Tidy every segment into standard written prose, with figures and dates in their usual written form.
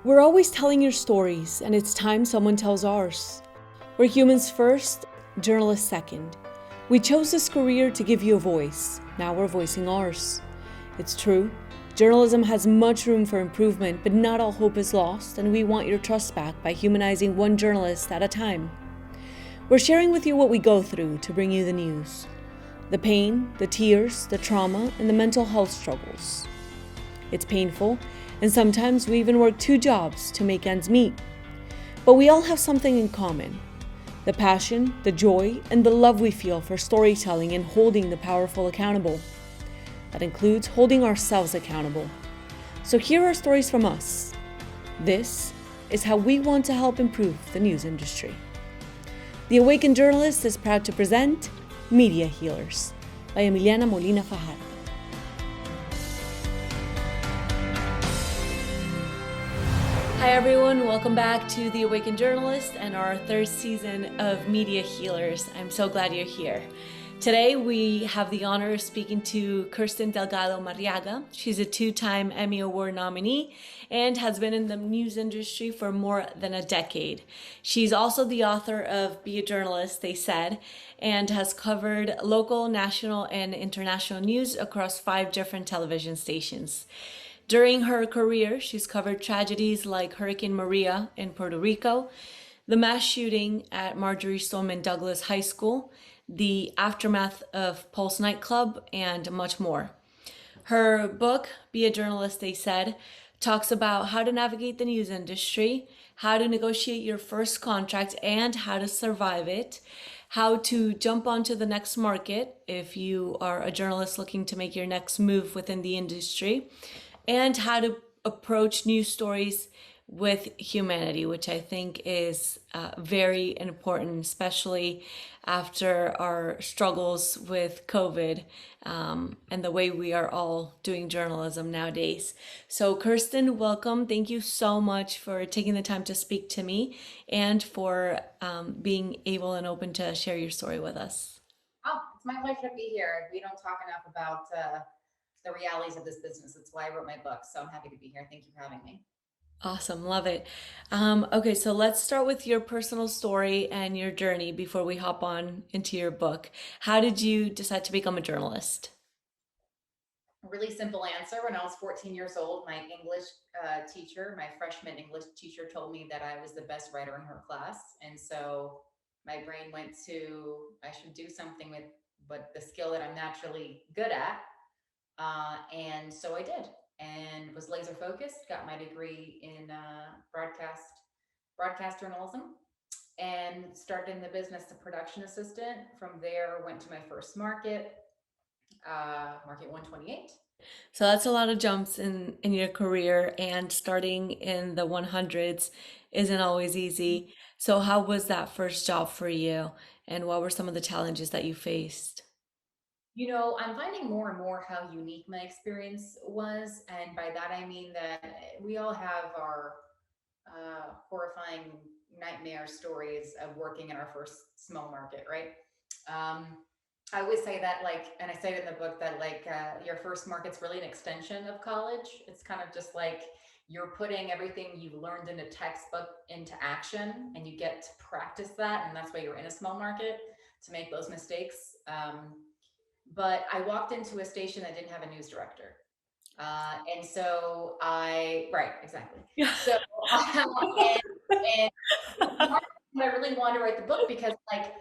We're always telling your stories, and it's time someone tells ours. We're humans first, journalists second. We chose this career to give you a voice. Now we're voicing ours. It's true, journalism has much room for improvement, but not all hope is lost, and we want your trust back by humanizing one journalist at a time. We're sharing with you what we go through to bring you the news. The pain, the tears, the trauma, and the mental health struggles. It's painful, and sometimes we even work 2 jobs to make ends meet. But we all have something in common: the passion, the joy, and the love we feel for storytelling and holding the powerful accountable. That includes holding ourselves accountable. So here are stories from us. This is how we want to help improve the news industry. The Awakened Journalist is proud to present Media Healers by Emiliana Molina Fajardo. Hi everyone, welcome back to The Awakened Journalist and our 3rd season of Media Healers. I'm so glad you're here. Today we have the honor of speaking to Kirstin Marriaga. She's a 2-time Emmy Award nominee and has been in the news industry for more than a decade. She's also the author of Be a Journalist, They Said, and has covered local, national, and international news across 5 different television stations. During her career, she's covered tragedies like Hurricane Maria in Puerto Rico, the mass shooting at Marjory Stoneman Douglas High School, the aftermath of Pulse nightclub, and much more. Her book, Be a Journalist, They Said, talks about how to navigate the news industry, how to negotiate your first contract and how to survive it, how to jump onto the next market if you are a journalist looking to make your next move within the industry, and how to approach news stories with humanity, which I think is very important, especially after our struggles with COVID and the way we are all doing journalism nowadays. So Kirstin, welcome. Thank you so much for taking the time to speak to me and for being able and open to share your story with us. Oh, it's my pleasure to be here. We don't talk enough about the realities of this business. That's why I wrote my book. So I'm happy to be here. Thank you for having me. Awesome, love it. Okay, so let's start with your personal story and your journey before we hop on into your book. How did you decide to become a journalist? A really simple answer. When I was 14 years old, my English teacher, my freshman English teacher, told me that I was the best writer in her class. And so my brain went to, I should do something with the skill that I'm naturally good at. And so I did, and was laser focused. Got my degree in broadcast journalism, and started in the business as a production assistant. From there, went to my first market, Market 128. So that's a lot of jumps in your career, and starting in the 100s isn't always easy. So how was that first job for you, and what were some of the challenges that you faced? You know, I'm finding more and more how unique my experience was. And by that, I mean that we all have our horrifying nightmare stories of working in our first small market, right? Um, I always say that, like, and I say it in the book that, like, your first market's really an extension of college. It's kind of just like you're putting everything you've learned in a textbook into action, and you get to practice that. And that's why you're in a small market, to make those mistakes. But I walked into a station that didn't have a news director. And so right, exactly. Yeah. So, and I really wanted to write the book because, like,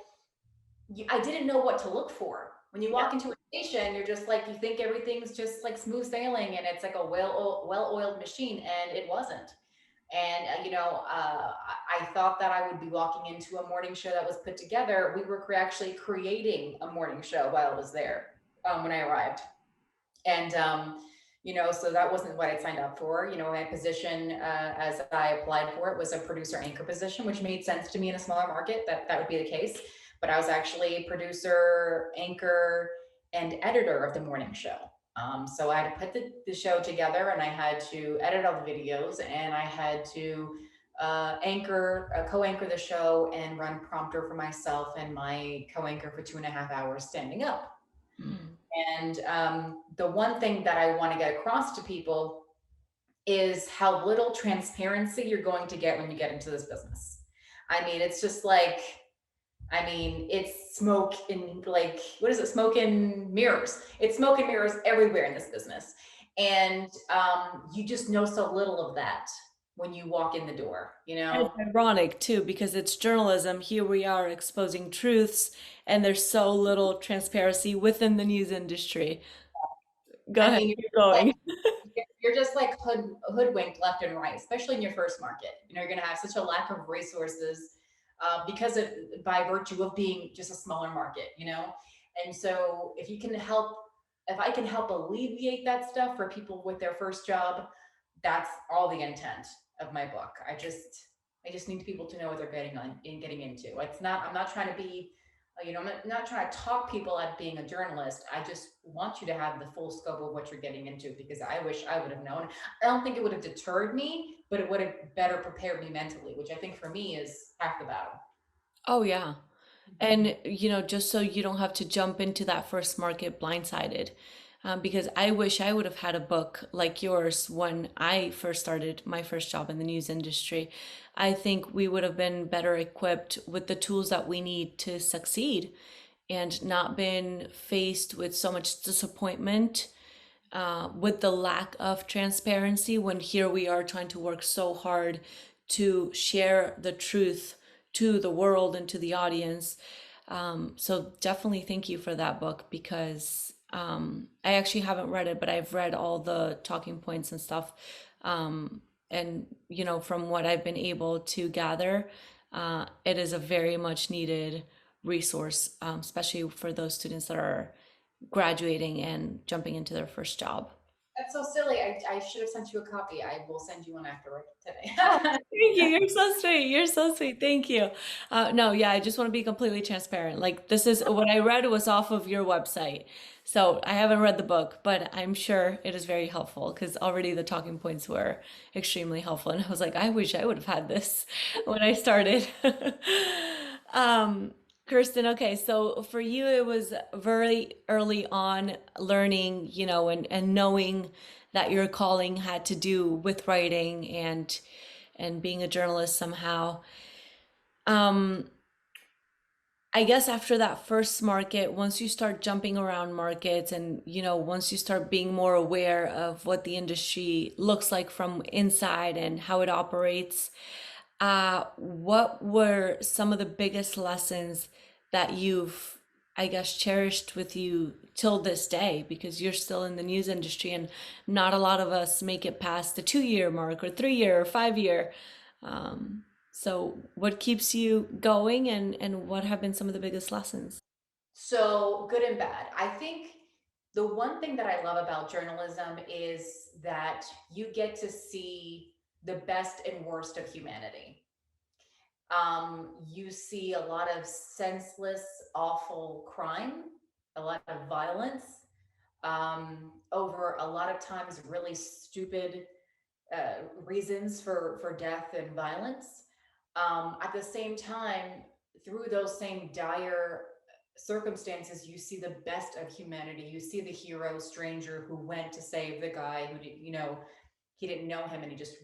I didn't know what to look for. When you walk into a station, you're just like, you think everything's just like smooth sailing and it's like a well-oiled machine, and it wasn't. And I thought that I would be walking into a morning show that was put together. We were actually creating a morning show while I was there, when I arrived. And so that wasn't what I signed up for. My position, as I applied for it, was a producer anchor position, which made sense to me in a smaller market that would be the case. But I was actually producer, anchor, and editor of the morning show. So I had to put the show together, and I had to edit all the videos, and I had to co-anchor the show, and run prompter for myself and my co-anchor for 2.5 hours standing up. Mm. And the one thing that I want to get across to people is how little transparency you're going to get when you get into this business. I mean, it's just like, I mean, it's smoke in like, what is it? Smoke and mirrors. It's smoke and mirrors everywhere in this business. And you just know so little of that when you walk in the door, you And it's know? ironic too, because it's journalism. Here we are exposing truths, and there's so little transparency within the news industry. Go I ahead, mean, keep going. you're just like hoodwinked left and right, especially in your first market. You know, you're going to have such a lack of resources because of by virtue of being just a smaller market, you know. And so, if you can help, if I can help alleviate that stuff for people with their first job, that's all the intent of my book. I just need people to know what they're getting on in getting into. It's not. I'm not trying to be you know, I'm not trying to talk people out of being a journalist. I just want you to have the full scope of what you're getting into because I wish I would have known. I don't think it would have deterred me, but it would have better prepared me mentally, which I think for me is half the battle. Oh, yeah. Mhm. And, just so you don't have to jump into that first market blindsided. Because I wish I would have had a book like yours when I first started my first job in the news industry. I think we would have been better equipped with the tools that we need to succeed and not been faced with so much disappointment with the lack of transparency when here we are trying to work so hard to share the truth to the world and to the audience. So definitely thank you for that book because I actually haven't read it, but I've read all the talking points and stuff. And, from what I've been able to gather, it is a very much needed resource, especially for those students that are graduating and jumping into their first job. That's so silly. I should have sent you a copy. I will send you one after today. Oh, thank you. You're so sweet. You're so sweet. Thank you. No, yeah, I just want to be completely transparent. Like, this is what I read was off of your website. So I haven't read the book, but I'm sure it is very helpful because already the talking points were extremely helpful. And I was like, I wish I would have had this when I started. Um, Kirsten, okay, so for you, it was very early on learning, and knowing that your calling had to do with writing and being a journalist somehow. Um, I guess after that first market, once you start jumping around markets and, once you start being more aware of what the industry looks like from inside and how it operates, what were some of the biggest lessons that you've, I guess, cherished with you till this day? Because you're still in the news industry and not a lot of us make it past the 2 year mark or 3 year or 5 year. So what keeps you going and what have been some of the biggest lessons? So good and bad. I think the one thing that I love about journalism is that you get to see the best and worst of humanity. You see a lot of senseless, awful crime, a lot of violence, over a lot of times really stupid reasons for death and violence. At the same time, through those same dire circumstances, you see the best of humanity. You see the hero stranger who went to save the guy who did, he didn't know him and he just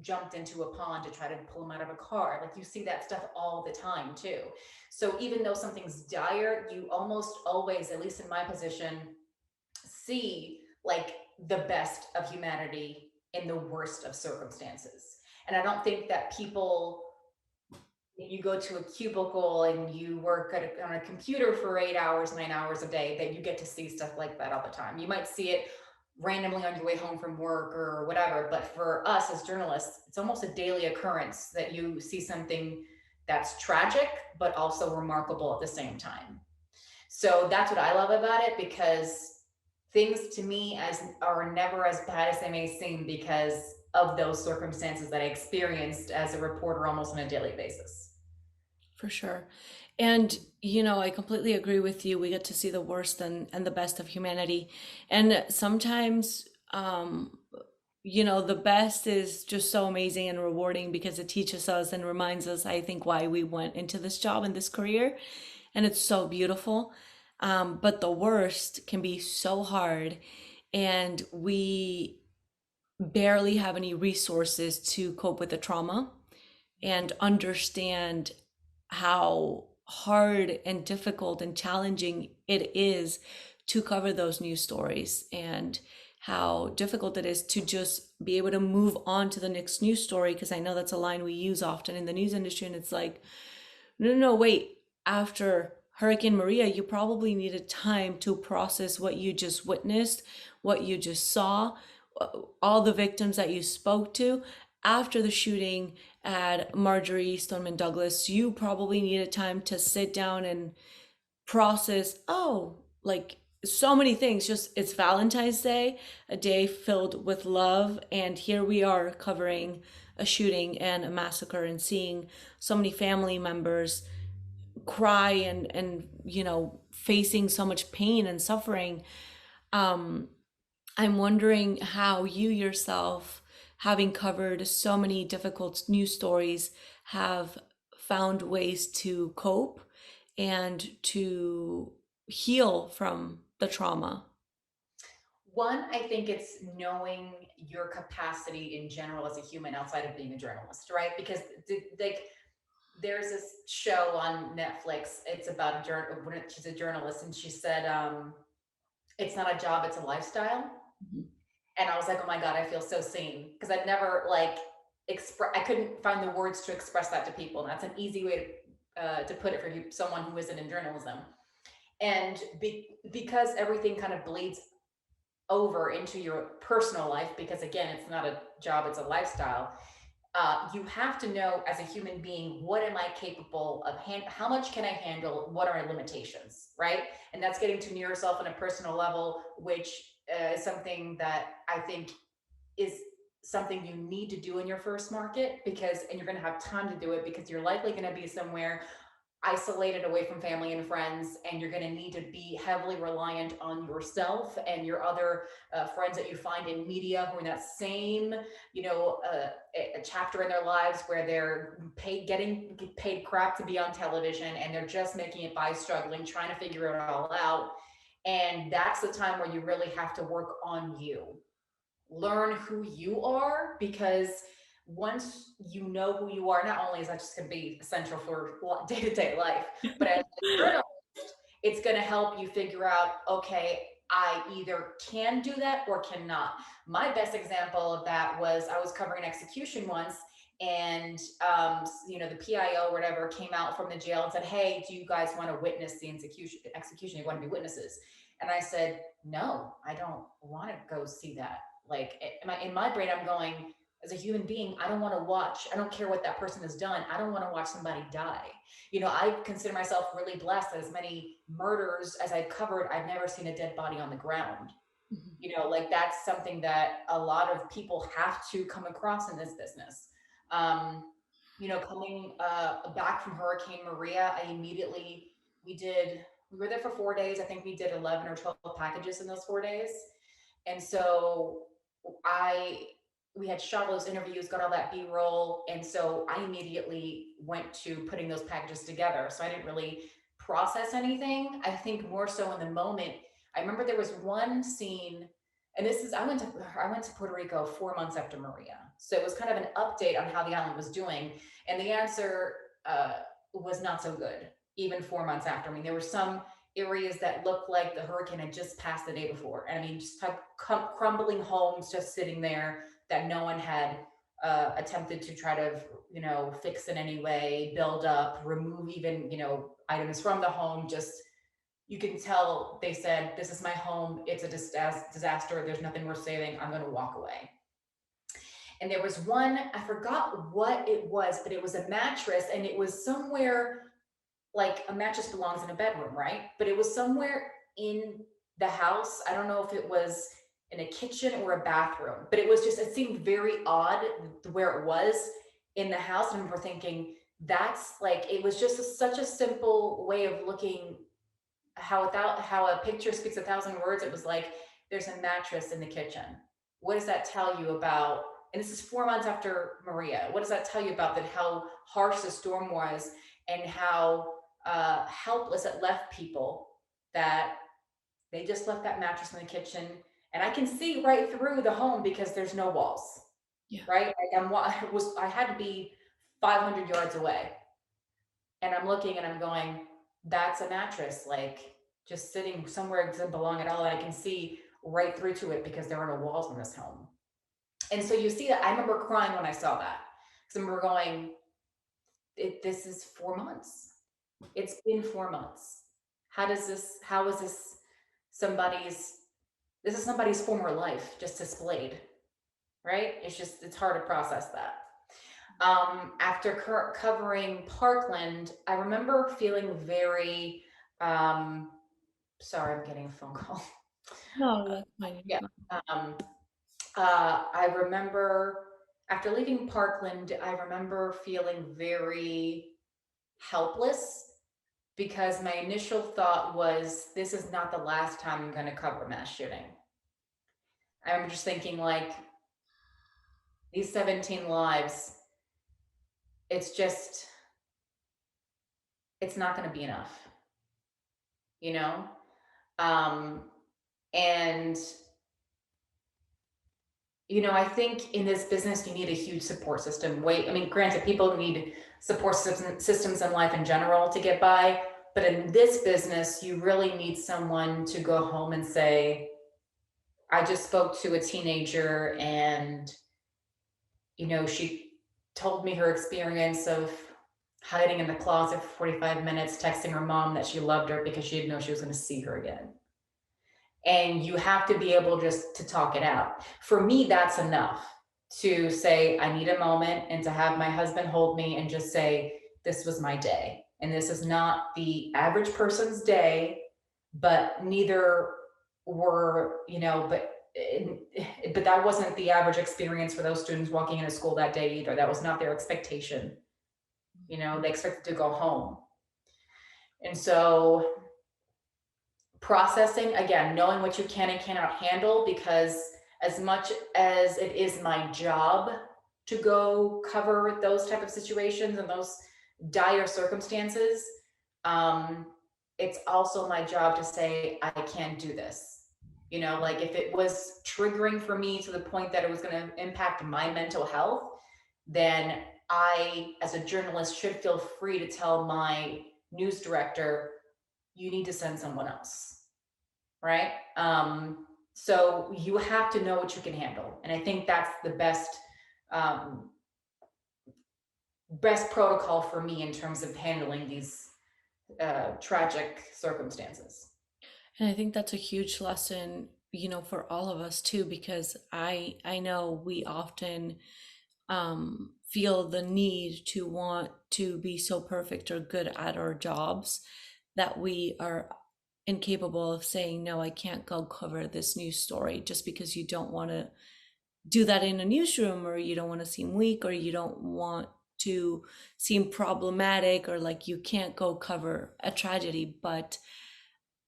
jumped into a pond to try to pull him out of a car. Like you see that stuff all the time too. So even though something's dire, you almost always, at least in my position, see like the best of humanity in the worst of circumstances. And I don't think that people, you go to a cubicle and you work on a computer for 8 hours, 9 hours a day, that you get to see stuff like that all the time. You might see it randomly on your way home from work or whatever. But for us as journalists, it's almost a daily occurrence that you see something that's tragic, but also remarkable at the same time. So that's what I love about it because things to me as are never as bad as they may seem because of those circumstances that I experienced as a reporter almost on a daily basis. For sure. And, I completely agree with you. We get to see the worst and the best of humanity. And sometimes, the best is just so amazing and rewarding because it teaches us and reminds us, I think, why we went into this job and this career. And it's so beautiful. But the worst can be so hard. And we barely have any resources to cope with the trauma and understand how hard and difficult and challenging it is to cover those news stories, and how difficult it is to just be able to move on to the next news story. Because I know that's a line we use often in the news industry, and it's like, no, no, no, wait. After Hurricane Maria, you probably needed time to process what you just witnessed, what you just saw, all the victims that you spoke to. After the shooting at Marjory Stoneman Douglas, you probably needed time to sit down and process, oh, like so many things. Just it's Valentine's Day, a day filled with love, and here we are covering a shooting and a massacre and seeing so many family members cry and facing so much pain and suffering. I'm wondering how you yourself, having covered so many difficult news stories, have found ways to cope and to heal from the trauma. One, I think it's knowing your capacity in general as a human outside of being a journalist, right? Because like there's this show on Netflix. It's about she's a journalist, and she said, it's not a job, it's a lifestyle. Mhm. And I was like, oh my God, I feel so seen. Because I've never like I couldn't find the words to express that to people. And that's an easy way to put it for someone who isn't in journalism. And because everything kind of bleeds over into your personal life, because again, it's not a job, it's a lifestyle. You have to know as a human being, what am I capable of? How much can I handle? What are my limitations, right? And that's getting to know yourself on a personal level, which is something that I think is something you need to do in your first market, and you're going to have time to do it because you're likely going to be somewhere isolated away from family and friends, and you're going to need to be heavily reliant on yourself and your other friends that you find in media who are in that same a chapter in their lives where they're getting paid crap to be on television, and they're just making it by struggling, trying to figure it all out. And that's the time where you really have to work on you, learn who you are, because once you know who you are, not only is that just going to be essential for day-to-day life, but as a journalist, it's going to help you figure out, okay, I either can do that or cannot. My best example of that was I was covering an execution once, and the PIO or whatever came out from the jail and said, hey, do you guys want to witness the execution? You want to be witnesses? And I said, no, I don't want to go see that. Like in my brain, I'm going, as a human being, I don't want to watch. I don't care what that person has done. I don't want to watch somebody die. I consider myself really blessed that as many murders as I've covered, I've never seen a dead body on the ground. Mhm. Like that's something that a lot of people have to come across in this business. Um, coming back from Hurricane Maria, we were there for 4 days. I think we did 11 or 12 packages in those 4 days. And so I we had shot all those interviews, got all that B-roll, and so I immediately went to putting those packages together. So I didn't really process anything. I think more so in the moment. I remember there was one scene, and I went to Puerto Rico 4 months after Maria, so it was kind of an update on how the island was doing, and the answer was not so good. Even 4 months after, I mean, there were some areas that looked like the hurricane had just passed the day before. And I mean, just have crumbling homes just sitting there that no one had attempted to try to, fix in any way, build up, remove even, items from the home. Just, you can tell they said, this is my home. It's a disaster. There's nothing worth saving. I'm going to walk away. And there was one, I forgot what it was, but it was a mattress, and it was somewhere, like a mattress belongs in a bedroom, right? But it was somewhere in the house. I don't know if it was in a kitchen or a bathroom, but it seemed very odd where it was in the house. And we're thinking, that's like, it was just such a simple way of looking, how a picture speaks 1,000 words. It was like, there's a mattress in the kitchen. What does that tell you about? And this is 4 months after Maria. What does that tell you about that? How harsh the storm was, and how helpless it left people, that they just left that mattress in the kitchen, and I can see right through the home because there's no walls, Yeah. right? I had to be 500 yards away, and I'm looking and I'm going, that's a mattress, like just sitting somewhere it doesn't belong at all. And I can see right through to it because there are no walls in this home. And so you see that. I remember crying when I saw that because I remember going, this is 4 months. It's been 4 months. How is this somebody's, this is somebody's former life just displayed, right? It's hard to process that. After covering Parkland, I remember feeling very, sorry, I'm getting a phone call. No, that's fine. Yeah. I remember after leaving Parkland, I remember feeling very helpless because my initial thought was, this is not the last time I'm going to cover mass shooting. I remember just thinking, like, these 17 lives, it's not going to be enough, you know? And I think in this business, you need a huge support system. I mean, granted, people need support systems in life in general to get by. But in this business, you really need someone to go home and say, I just spoke to a teenager and, she told me her experience of hiding in the closet for 45 minutes, texting her mom that she loved her because she didn't know she was going to see her again. And you have to be able just to talk it out. For me, that's enough to say, I need a moment, and to have my husband hold me and just say, this was my day. And this is not the average person's day, but neither were, but that wasn't the average experience for those students walking into school that day either. That was not their expectation. They expected to go home. And so processing, again, knowing what you can and cannot handle, because as much as it is my job to go cover those type of situations and those dire circumstances, it's also my job to say, I can't do this. Like if it was triggering for me to the point that it was going to impact my mental health, then I, as a journalist, should feel free to tell my news director, you need to send someone else, right? So you have to know what you can handle. And I think that's the best protocol for me in terms of handling these tragic circumstances. And I think that's a huge lesson, for all of us too, because I know we often feel the need to want to be so perfect or good at our jobs that we are incapable of saying, no, I can't go cover this news story, just because you don't want to do that in a newsroom, or you don't want to seem weak, or you don't want to seem problematic, or like you can't go cover a tragedy. But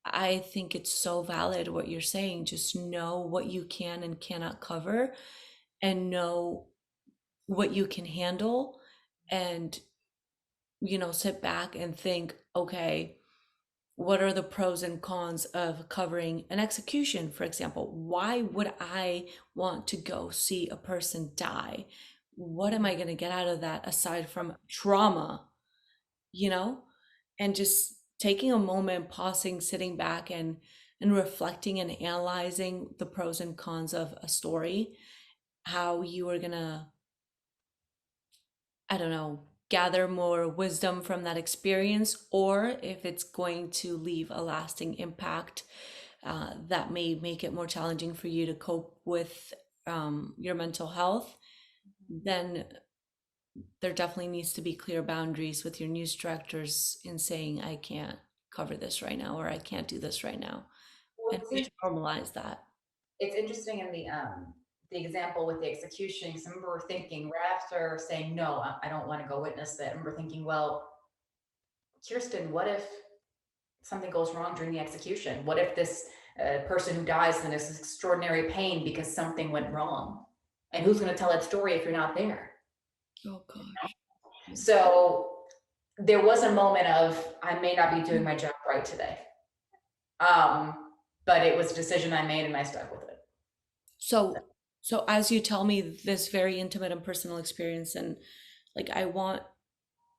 I think it's so valid what you're saying. Just know what you can and cannot cover, and know what you can handle, and sit back and think, okay, what are the pros and cons of covering an execution, for example? Why would I want to go see a person die? What am I going to get out of that aside from trauma? And just taking a moment, pausing, sitting back, and reflecting and analyzing the pros and cons of a story, how you are going to, I don't know, gather more wisdom from that experience, or if it's going to leave a lasting impact that may make it more challenging for you to cope with your mental health. Then there definitely needs to be clear boundaries with your news directors in saying, I can't cover this right now, or I can't do this right now. Well, And we should normalize that. it's interesting in the example with the execution, because I remember thinking right after saying, no, I don't want to go witness that. I remember thinking, well, Kirstin, what if something goes wrong during the execution? What if this person who dies in this extraordinary pain because something went wrong? And who's going to tell that story if you're not there? Oh gosh. So there was a moment of, I may not be doing my job right today. But it was a decision I made and I stuck with it. So as you tell me this very intimate and personal experience, and like I want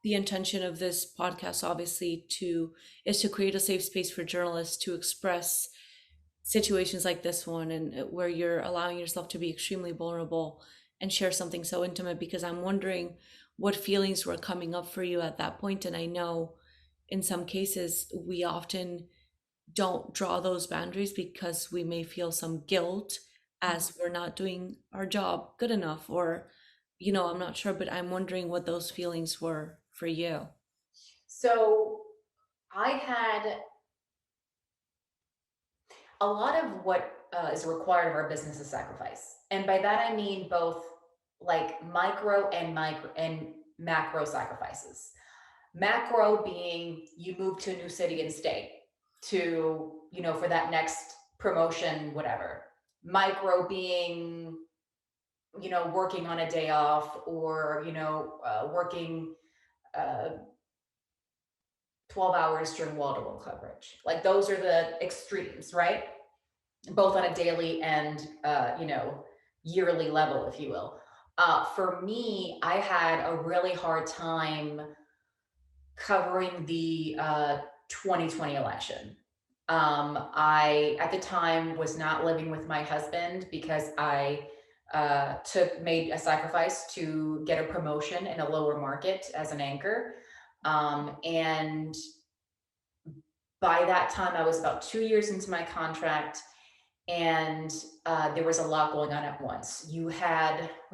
the intention of this podcast obviously to is to create a safe space for journalists to express situations like this one, and where you're allowing yourself to be extremely vulnerable and share something so intimate, because I'm wondering what feelings were coming up for you at that point. And I know in some cases we often don't draw those boundaries because we may feel some guilt as we're not doing our job good enough, or I'm not sure, but I'm wondering what those feelings were for you. So I had a lot of what is required of our business is sacrifice. And by that, I mean both like micro and macro sacrifices. Macro being you move to a new city and state to, for that next promotion, whatever. Micro being, working on a day off, or, working uh, 12 hours during wall-to-wall coverage. Like those are the extremes, right? Both on a daily and, yearly level, if you will. For me, I had a really hard time covering the 2020 election. I, at the time, was not living with my husband because I made a sacrifice to get a promotion in a lower market as an anchor. And by that time, I was about 2 years into my contract, and there was a lot going on at once. We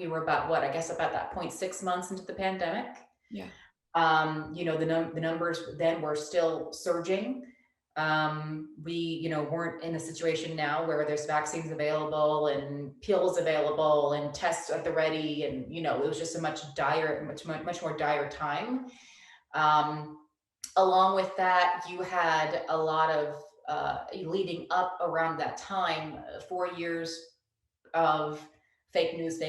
were about what, I guess about that point, 6 months into the pandemic. Yeah. The numbers then were still surging. We, weren't in a situation now where there's vaccines available and pills available and tests at the ready. And, it was just a much more dire time. Along with that, you had a lot of leading up around that time, 4 years of fake news,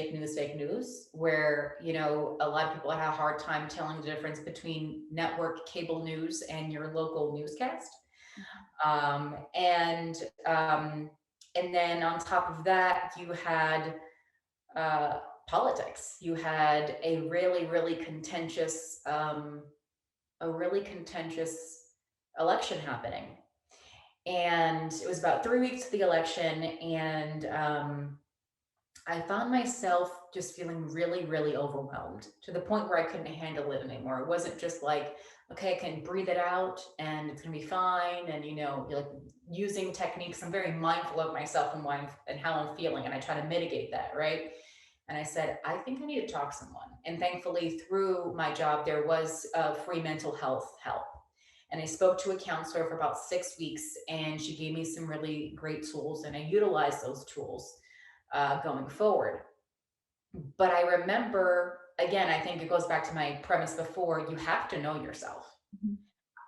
where, a lot of people had a hard time telling the difference between network cable news and your local newscast. And then on top of that, you had politics. You had a really contentious election happening. And it was about 3 weeks to the election, and I found myself just feeling really overwhelmed, to the point where I couldn't handle it anymore. It wasn't just like, okay, I can breathe it out and it's gonna be fine. And, like using techniques, I'm very mindful of myself and how I'm feeling, and I try to mitigate that, right? And I said, I think I need to talk to someone. And thankfully, through my job, there was free mental health help. And I spoke to a counselor for about 6 weeks, and she gave me some really great tools, and I utilized those tools going forward. But I remember, again, I think it goes back to my premise before, you have to know yourself. Mhm.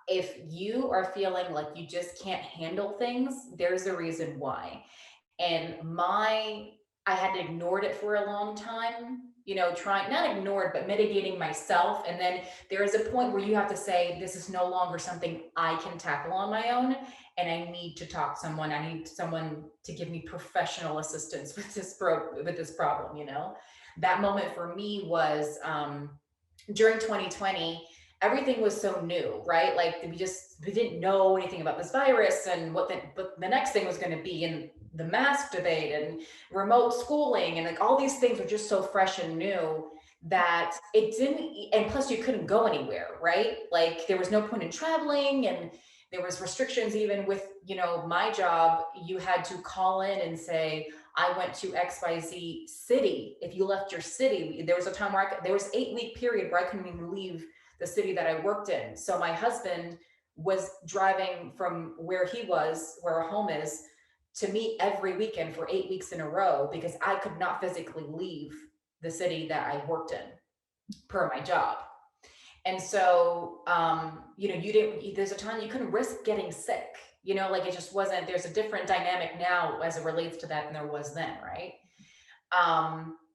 If you are feeling like you just can't handle things, there's a reason why. And I had ignored it for a long time, trying, not ignored, but mitigating myself. And then there is a point where you have to say, this is no longer something I can tackle on my own. And I need to talk to someone. I need someone to give me professional assistance with this problem. That moment for me was during 2020. Everything was so new, right? Like we didn't know anything about this virus, and what the next thing was going to be, and the mask debate and remote schooling, and like all these things were just so fresh and new that it didn't. And plus, you couldn't go anywhere, right? Like there was no point in traveling, and there was restrictions even with my job. You had to call in and say, I went to XYZ city. If you left your city, there was a time where there was 8-week period where I couldn't even leave the city that I worked in. So my husband was driving from where our home is, to me every weekend for 8 weeks in a row, because I could not physically leave the city that I worked in per my job. And so, there's a time you couldn't risk getting sick, like it just wasn't, there's a different dynamic now as it relates to that than there was then, right?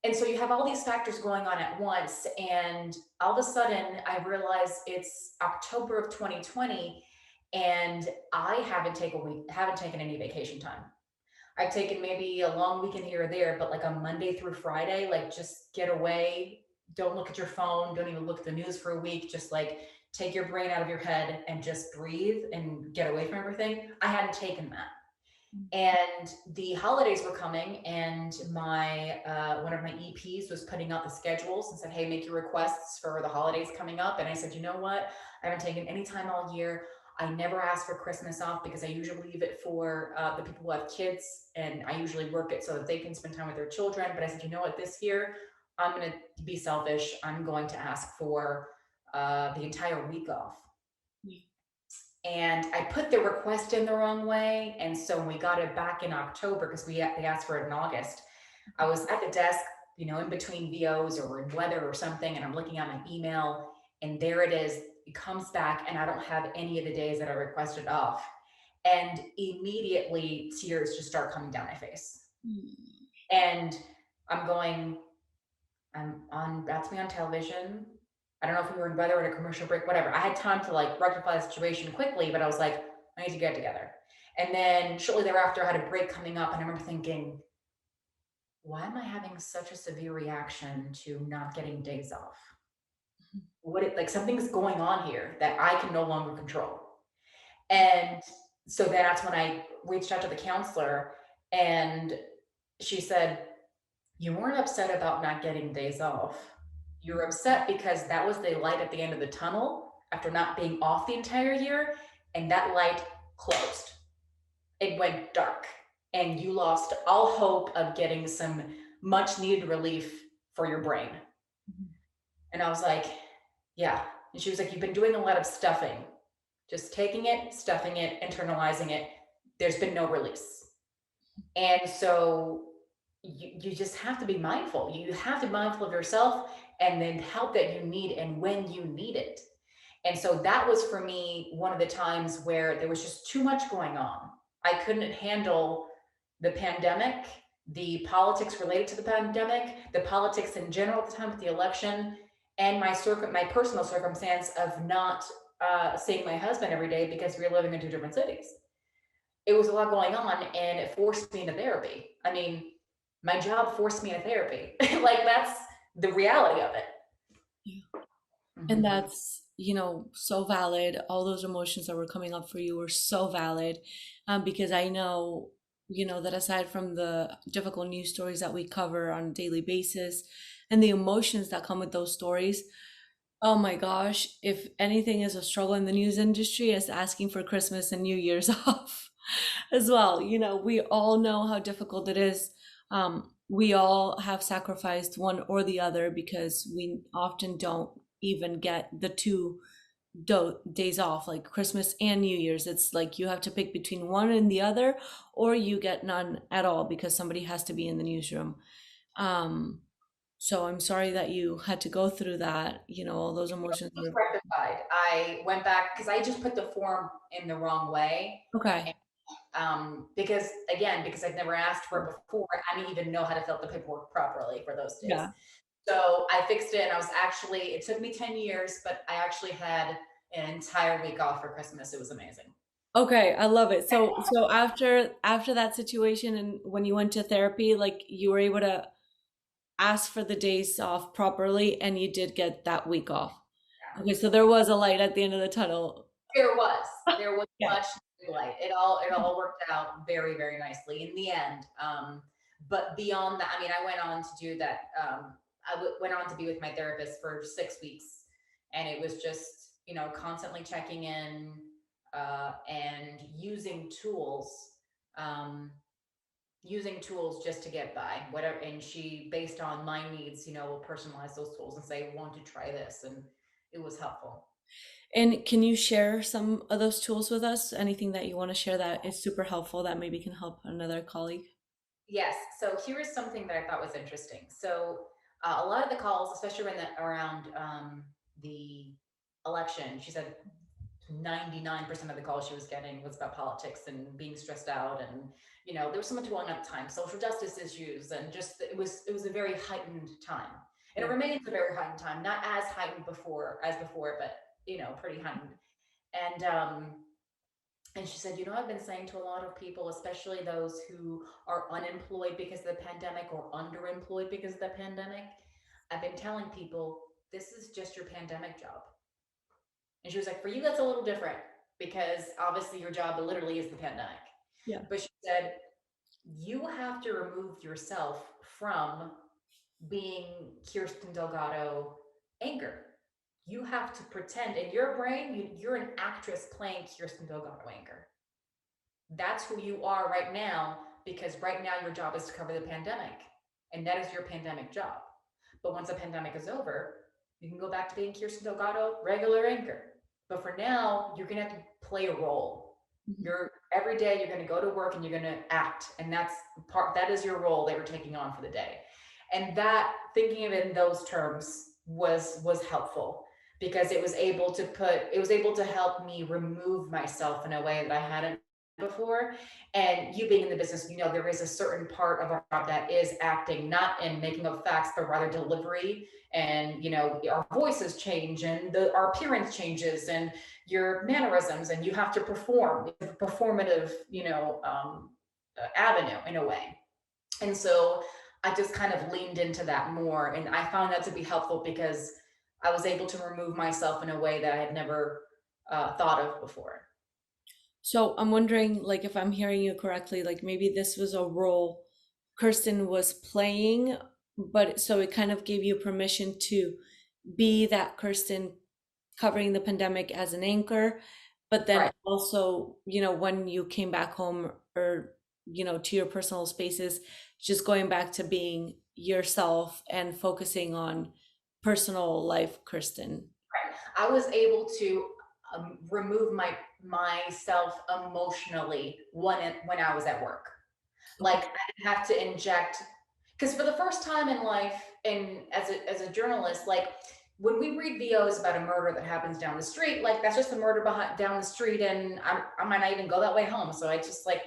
And so you have all these factors going on at once, and all of a sudden I realized it's October of 2020, and I haven't taken any vacation time. I've taken maybe a long weekend here or there, but like on Monday through Friday, like just get away. Don't look at your phone. Don't even look at the news for a week. Just like take your brain out of your head and just breathe and get away from everything. I hadn't taken that. And the holidays were coming, and my one of my EPs was putting out the schedules and said, "Hey, make your requests for the holidays coming up." And I said, "You know what? I haven't taken any time all year. I never ask for Christmas off because I usually leave it for the people who have kids, and I usually work it so that they can spend time with their children." But I said, "You know what? This year, I'm going to be selfish. I'm going to ask for the entire week off." And I put the request in the wrong way. And so when we got it back in October, because they asked for it in August, I was at the desk, in between VOs or in weather or something, and I'm looking at my email, and there it is. It comes back, and I don't have any of the days that I requested off. And immediately tears just start coming down my face. And I'm going, about to be on television. I don't know if we were in weather or in a commercial break, whatever. I had time to like rectify the situation quickly, but I was like, I need to get it together. And then shortly thereafter, I had a break coming up, and I remember thinking, why am I having such a severe reaction to not getting days off? Like something's going on here that I can no longer control. And so that's when I reached out to the counselor, and she said, "You weren't upset about not getting days off. You're upset because that was the light at the end of the tunnel after not being off the entire year, and that light closed. It went dark, and you lost all hope of getting some much needed relief for your brain." And I was like, "Yeah." And she was like, "You've been doing a lot of stuffing, just taking it, stuffing it, internalizing it. There's been no release." And so you just have to be mindful. You have to be mindful of yourself and then help that you need and when you need it. And so that was for me one of the times where there was just too much going on. I couldn't handle the pandemic, the politics related to the pandemic, the politics in general at the time with the election, and my personal circumstance of not seeing my husband every day because we were living in two different cities. It was a lot going on, and it forced me into therapy. I mean, my job forced me into therapy. Like that's the reality of it. And Mhm. that's, so valid. All those emotions that were coming up for you were so valid. Because I know, that aside from the difficult news stories that we cover on a daily basis and the emotions that come with those stories, oh my gosh, if anything is a struggle in the news industry, it's asking for Christmas and New Year's off as well. We all know how difficult it is. We all have sacrificed one or the other because we often don't even get the two days off, like Christmas and New Year's. It's like you have to pick between one and the other, or you get none at all because somebody has to be in the newsroom. Um, so I'm sorry that you had to go through that. All those emotions It's were rectified. I went back because I just put the form in the wrong way. okay. And, because I've never asked for it before, I didn't even know how to fill out the paperwork properly for those days. Yeah. So I fixed it, and it took me 10 years, but I actually had an entire week off for Christmas. It was amazing. Okay, I love it. So after that situation and when you went to therapy, like you were able to ask for the days off properly and you did get that week off. Okay, so there was a light at the end of the tunnel. There was Yeah. much light. It all worked out very, very nicely in the end. But beyond that, I mean, I went on to do that. Went on to be with my therapist for 6 weeks, and it was just, constantly checking in, and um, using tools just to get by, whatever. And she, based on my needs, will personalize those tools and say, "Want to try this?" And it was helpful. And can you share some of those tools with us? Anything that you want to share that is super helpful that maybe can help another colleague? Yes. So here is something that I thought was interesting. So a lot of the calls, especially around the election, she said 99% of the calls she was getting was about politics and being stressed out, and there was so much going on at the time, social justice issues, and just it was a very heightened time, and it Yeah. remains a very heightened time, not as heightened before, but pretty heightened. And And she said, I've been saying to a lot of people, especially those who are unemployed because of the pandemic or underemployed because of the pandemic, I've been telling people, this is just your pandemic job. And she was like, for you, that's a little different because obviously your job literally is the pandemic. Yeah. But she said, you have to remove yourself from being Kirstin Delgado anchor. You have to pretend in your brain, you're an actress playing Kirstin Delgado anchor. That's who you are right now, because right now your job is to cover the pandemic, and that is your pandemic job. But once the pandemic is over, you can go back to being Kirstin Delgado, regular anchor. But for now, you're gonna have to play a role. Mhm. You're every day you're gonna go to work and you're gonna act, and that is your role they were taking on for the day. And that, thinking of it in those terms, was helpful, because it was able to help me remove myself in a way that I hadn't before. And you being in the business, there is a certain part of our job that is acting, not in making up facts, but rather delivery. And our voices change, and our appearance changes, and your mannerisms, and you have to perform. It's a performative, avenue in a way. And so I just kind of leaned into that more, and I found that to be helpful because I was able to remove myself in a way that I had never thought of before. So I'm wondering, like, if I'm hearing you correctly, like maybe this was a role Kirsten was playing, but so it kind of gave you permission to be that Kirsten covering the pandemic as an anchor, but then Right. also, when you came back home or, to your personal spaces, just going back to being yourself and focusing on personal life, Kirsten. I was able to remove myself emotionally when I was at work. Okay. Like, I didn't have to inject, because for the first time in life, and as a journalist, like when we read VOs about a murder that happens down the street, like that's just a murder down the street, and I might not even go that way home. So I just like,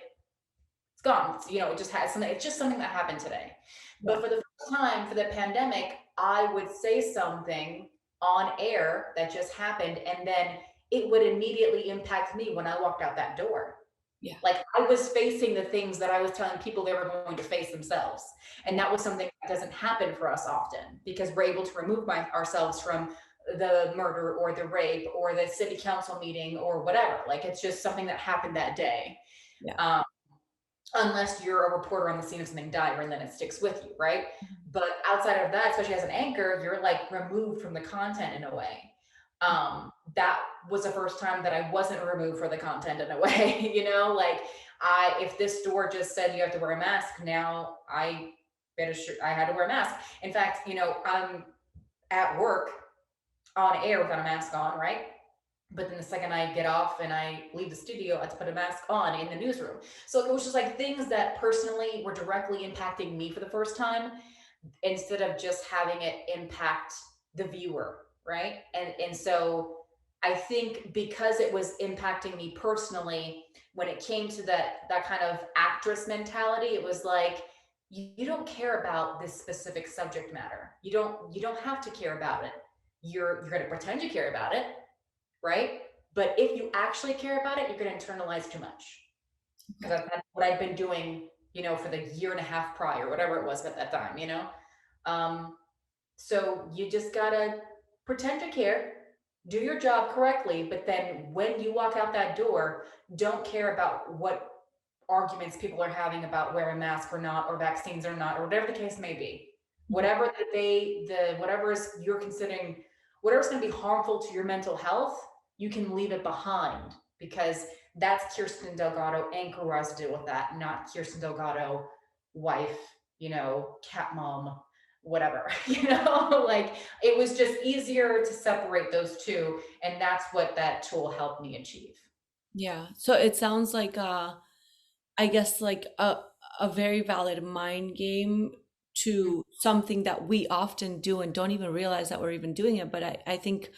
it's gone. It just has something. It's just something that happened today. Yeah. But for the first time, for the pandemic, I would say something on air that just happened, and then it would immediately impact me when I walked out that door. Yeah. Like, I was facing the things that I was telling people they were going to face themselves. And Yeah. that was something that doesn't happen for us often, because we're able to remove ourselves from the murder or the rape or the city council meeting or whatever. Like, it's just something that happened that day. Yeah. Um, Unless you're a reporter on the scene of something dire, and then it sticks with you, right? But outside of that, especially as an anchor, you're like removed from the content in a way. That was the first time that I wasn't removed for the content in a way. Like, if this store just said you have to wear a mask, now I had to wear a mask. In fact, I'm at work on air without a mask on, right? But then the second I get off and I leave the studio, I have to put a mask on in the newsroom. So it was just like things that personally were directly impacting me for the first time, instead of just having it impact the viewer, right? And so I think because it was impacting me personally, when it came to that kind of actress mentality, it was like, you don't care about this specific subject matter. You don't have to care about it. You're going to pretend you care about it, right? But if you actually care about it, you're going to internalize too much. Because that's what I've been doing, for the year and a half prior, whatever it was at that time. Um, so you just gotta pretend to care, do your job correctly, but then when you walk out that door, don't care about what arguments people are having about wearing a mask or not, or vaccines or not, or whatever the case may be. Whatever that whatever is you're considering, whatever's going to be harmful to your mental health, you can leave it behind, because that's Kirstin Delgado anchor who has to deal with that, not Kirstin Delgado wife, cat mom, whatever. Like, it was just easier to separate those two, and that's what that tool helped me achieve. Yeah. So it sounds like I guess like a very valid mind game to something that we often do and don't even realize that we're even doing it. But I think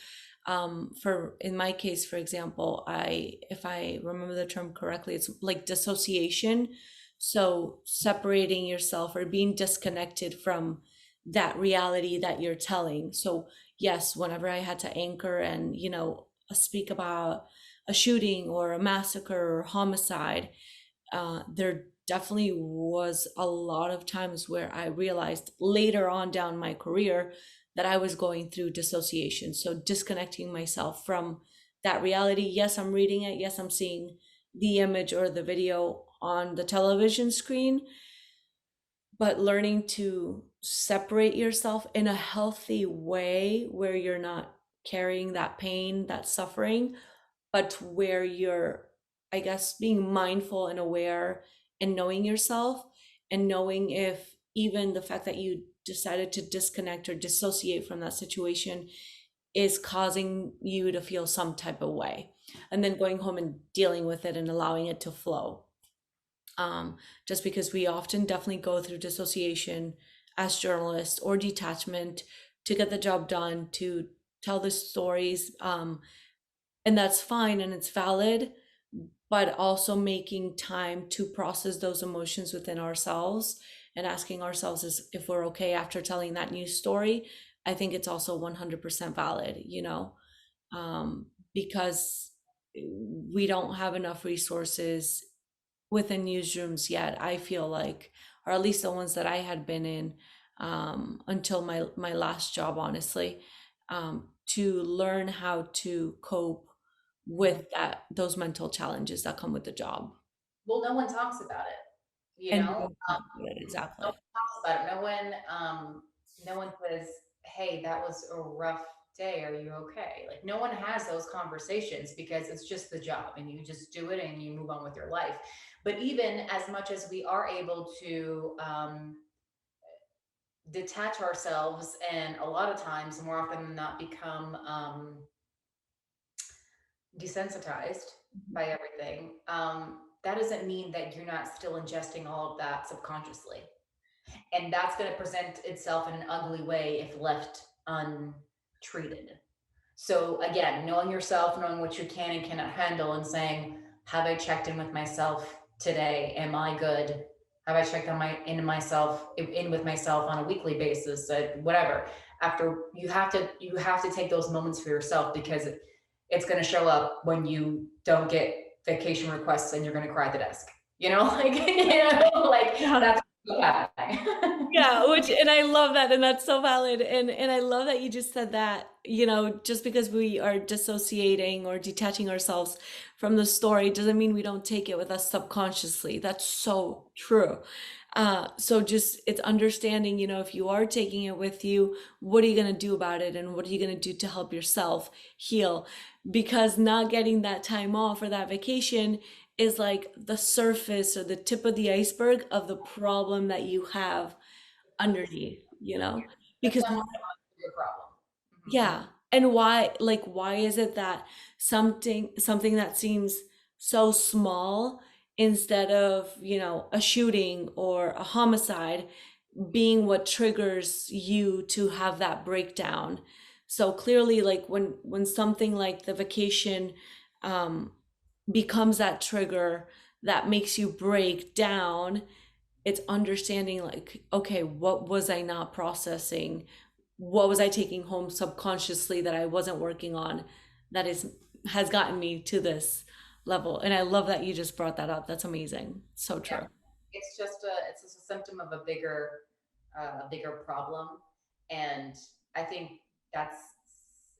for in my case, for example, if I remember the term correctly, it's like dissociation. So separating yourself or being disconnected from that reality that you're telling. So yes, whenever I had to anchor and, speak about a shooting or a massacre or homicide, there definitely was a lot of times where I realized later on down my career that I was going through dissociation. So disconnecting myself from that reality. Yes, I'm reading it. Yes, I'm seeing the image or the video on the television screen, but learning to separate yourself in a healthy way where you're not carrying that pain, that suffering, but where you're, I guess, being mindful and aware and knowing yourself and knowing if even the fact that you decided to disconnect or dissociate from that situation is causing you to feel some type of way. And then going home and dealing with it and allowing it to flow. Just because we often definitely go through dissociation as journalists or detachment to get the job done, to tell the stories. And that's fine and it's valid, but also making time to process those emotions within ourselves and asking ourselves if we're okay after telling that news story. I think it's also 100% valid, because we don't have enough resources within newsrooms yet, I feel like, or at least the ones that I had been in, until my last job, honestly, to learn how to cope with those mental challenges that come with the job. Well, no one talks about it, you And we know? don't talk about it No one exactly. talks about it. No one says, "Hey, that was a rough day. Are you okay?" Like, no one has those conversations because it's just the job and you just do it and you move on with your life. But even as much as we are able to detach ourselves and a lot of times, more often than not, become desensitized by everything, that doesn't mean that you're not still ingesting all of that subconsciously. And that's going to present itself in an ugly way if left untreated. So again, knowing yourself, knowing what you can and cannot handle, and saying, "Have I checked in with myself today? Am I good? Have I checked on in with myself on a weekly basis? Whatever." After you have to take those moments for yourself because it's going to show up when you don't get vacation requests and you're going to cry at the desk. Like like Yeah. that's what's happening. Yeah, which and I love that and that's so valid and I love that you just said that, just because we are dissociating or detaching ourselves from the story doesn't mean we don't take it with us subconsciously. That's so true. So just it's understanding, if you are taking it with you, what are you going to do about it and what are you going to do to help yourself heal? Because not getting that time off or that vacation is like the surface or the tip of the iceberg of the problem that you have underneath, That's because not your problem. Mhm. yeah. And why is it that something that seems so small instead of, a shooting or a homicide being what triggers you to have that breakdown? So clearly, like when something like the vacation um becomes that trigger that makes you break down, it's understanding like, okay, what was I not processing? What was I taking home subconsciously that I wasn't working on that has gotten me to this level? And I love that you just brought that up. That's amazing. So Yeah, true. it's just a symptom of a bigger problem, and I think that's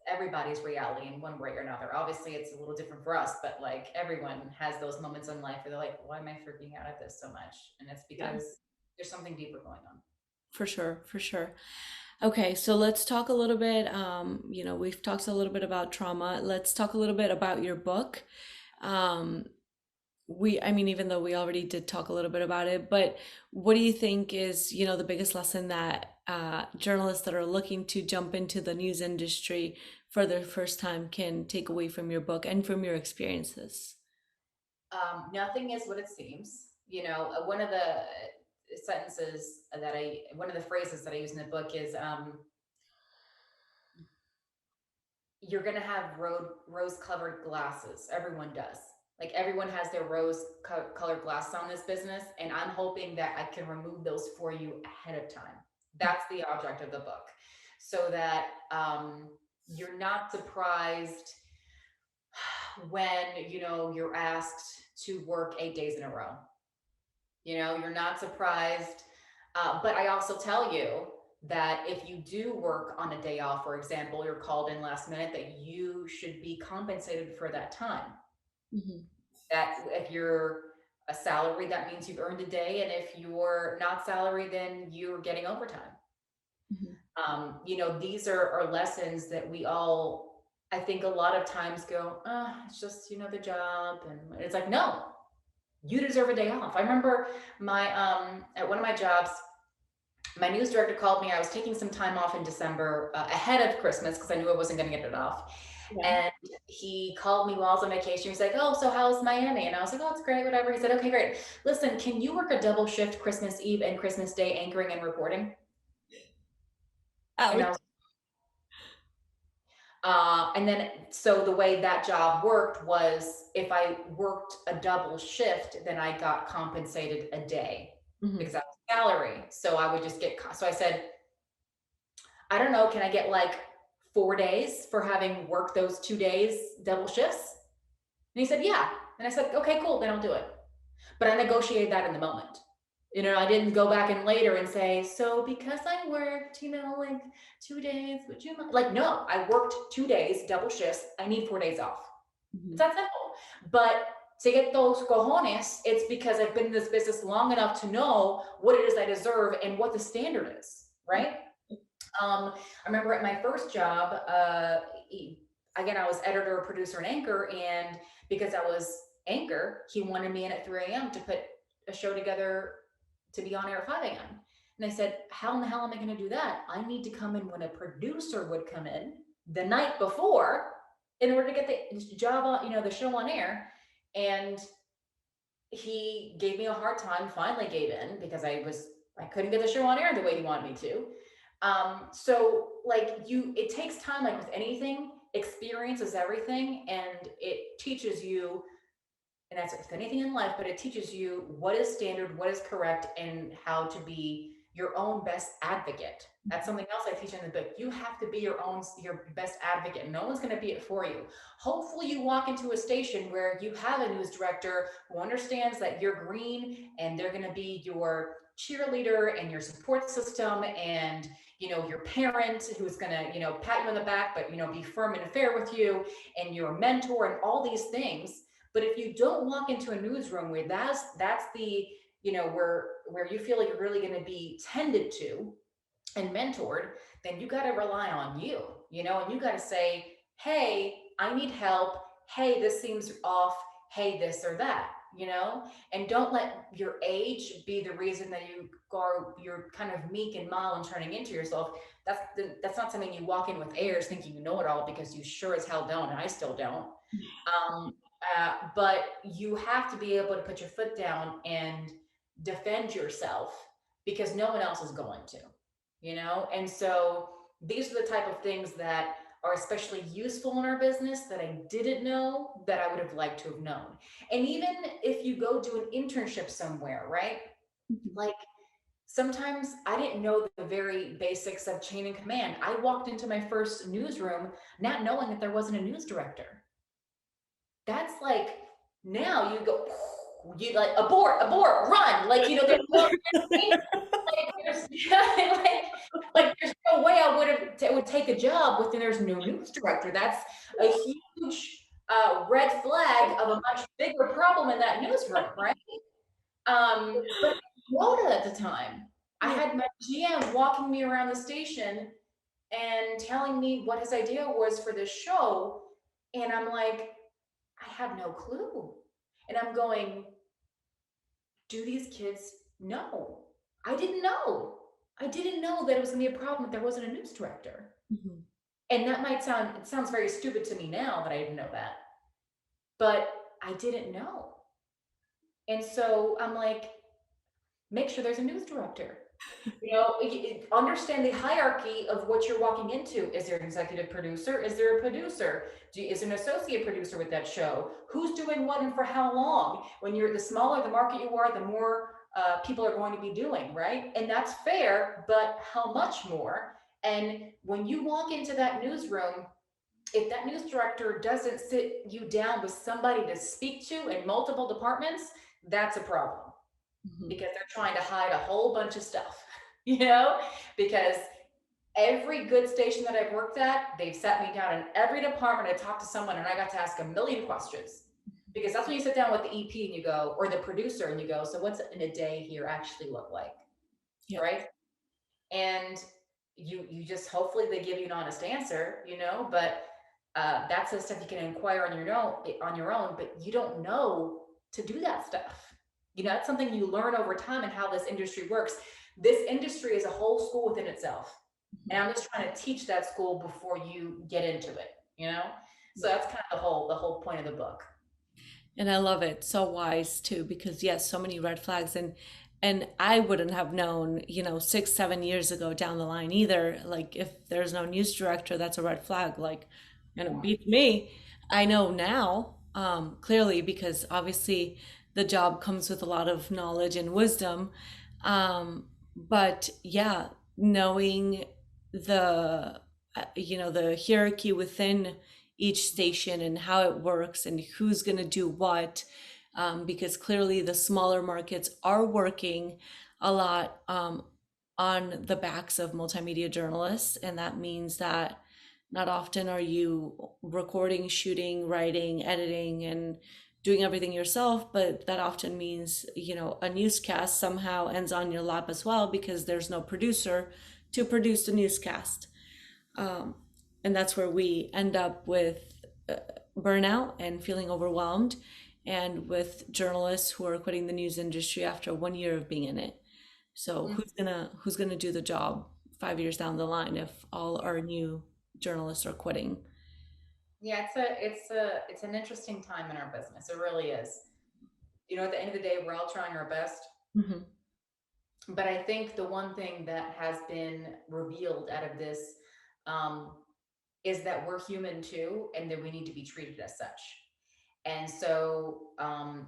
everybody's reality in one way or another. Obviously, it's a little different for us, but like everyone has those moments in life where they're like, "Why am I freaking out at this so much?" And it's Yeah, because there's something deeper going on. for sure, for sure. Okay, so let's talk a little bit. We've talked a little bit about trauma. Let's talk a little bit about your book. Um, I mean, even though we already did talk a little bit about it, but what do you think is, the biggest lesson that journalists that are looking to jump into the news industry for their first time can take away from your book and from your experiences? Nothing is what it seems. One of the phrases that I use in the book is, you're going to have rose colored glasses. Everyone does. Like everyone has their colored glasses on this business. And I'm hoping that I can remove those for you ahead of time. That's the object of the book. So that you're not surprised when, you're asked to work 8 days in a row. You're not surprised. But I also tell you that if you do work on a day off, for example, you're called in last minute, that you should be compensated for that time. Mhm. That if you're a salary, that means you've earned a day. And if you're not salary, then you're getting overtime. Mhm. These are lessons that we all, I think a lot of times go, it's just, the job. And it's like, no, you deserve a day off. I remember at one of my jobs, my news director called me. I was taking some time off in December ahead of Christmas because I knew I wasn't going to get it off. Yeah. And he called me while I was on vacation. He was like, "Oh, so how's Miami?" And I was like, "Oh, it's great, whatever." He said, "Okay, great. Listen, can you work a double shift Christmas Eve and Christmas Day anchoring and reporting?" And I Ouch. was, and then, so the way that job worked was if I worked a double shift, then I got compensated a day because Mhm. that was salary. So I would just so I said, I don't know, can I get like 4 days for having worked those 2 days double shifts? And he said, yeah. And I said, okay, cool, then I'll do it. But I negotiated that in the moment. I didn't go back in later and say, so because I worked, like 2 days, would you mind? Like, no, I worked 2 days, double shifts. I need 4 days off. It's Mhm. that simple. But to get those cojones, it's because I've been in this business long enough to know what it is I deserve and what the standard is, right? I remember at my first job, again, I was editor, producer, and anchor. And because I was anchor, he wanted me in at 3 a.m. to put a show together to be on air at 5 a.m. And I said, how in the hell am I going to do that? I need to come in when a producer would come in the night before in order to get the job on, the show on air. And he gave me a hard time, finally gave in because I couldn't get the show on air the way he wanted me to. So like it takes time, like with anything, experience is everything. And it teaches you, and that's with anything in life, but it teaches you what is standard, what is correct, and how to be your own best advocate. That's something else I teach in the book. You have to be your best advocate. No one's going to be it for you. Hopefully you walk into a station where you have a news director who understands that you're green and they're going to be your cheerleader and your support system, and your parent who's going to pat you on the back, but be firm and fair with you, and your mentor, and all these things. But if you don't walk into a newsroom where that's the where you feel like you're really going to be tended to and mentored, then you got to rely on and you got to say, hey, I need help. Hey, this seems off. Hey, this or that, and don't let your age be the reason that you're kind of meek and mild and turning into yourself. That's not something you walk in with airs thinking you know it all, because you sure as hell don't, and I still don't. Um, but you have to be able to put your foot down and defend yourself, because no one else is going to, And so these are the type of things that are especially useful in our business that I didn't know that I would have liked to have known. And even if you go do an internship somewhere, right? Mhm. Like, sometimes I didn't know the very basics of chain of command. I walked into my first newsroom not knowing that there wasn't a news director. That's like, now you go, you like, abort, run. Like, there's no, like, there's, there's no way it would take a job when there's no news director. That's a huge red flag of a much bigger problem in that newsroom, right? But quota at the time, I Yeah. had my GM walking me around the station and telling me what his idea was for this show. And I'm like, I have no clue. And I'm going, do these kids know? I didn't know. I didn't know that it was going to be a problem if there wasn't a news director. Mhm. And it sounds very stupid to me now that I didn't know that. But I didn't know. And so I'm like, make sure there's a news director. Understand the hierarchy of what you're walking into. Is there an executive producer? Is there a producer? Is there an associate producer with that show? Who's doing what and for how long? When the smaller the market you are, the more people are going to be doing, right? And that's fair, but how much more? And when you walk into that newsroom, if that news director doesn't sit you down with somebody to speak to in multiple departments, that's a problem because they're trying to hide a whole bunch of stuff, you know, because every good station that I've worked at, they've sat me down in every department. I talked to someone and I got to ask a million questions because that's when you sit down with the EP and you go, or the producer and you go, so what's in a day here actually look like? Yeah. Right. And you just, hopefully they give you an honest answer, you know, but that's the stuff you can inquire on your own, but you don't know to do that stuff. You know, that's something you learn over time and how this industry works. This industry is a whole school within itself. And I'm just trying to teach that school before you get into it, you know? So that's kind of the whole point of the book. And I love it. So wise too, because yes, so many red flags, and I wouldn't have known, 6, 7 years ago down the line either. Like if there's no news director, that's a red flag. Like, beats me. I know now, clearly, because obviously the job comes with a lot of knowledge and wisdom. But yeah, knowing the, the hierarchy within each station and how it works and who's going to do what, because clearly the smaller markets are working a lot on the backs of multimedia journalists, and that means that not often are you recording, shooting, writing, editing, and doing everything yourself, but that often means, a newscast somehow ends on your lap as well because there's no producer to produce the newscast. Um, and that's where we end up with burnout and feeling overwhelmed, and with journalists who are quitting the news industry after 1 year of being in it. So who's gonna do the job 5 years down the line if all our new journalists are quitting? Yeah, it's an interesting time in our business. It really is. You know, at the end of the day, we're all trying our best. Mhm. But I think the one thing that has been revealed out of this um, is that we're human too, and that we need to be treated as such. And so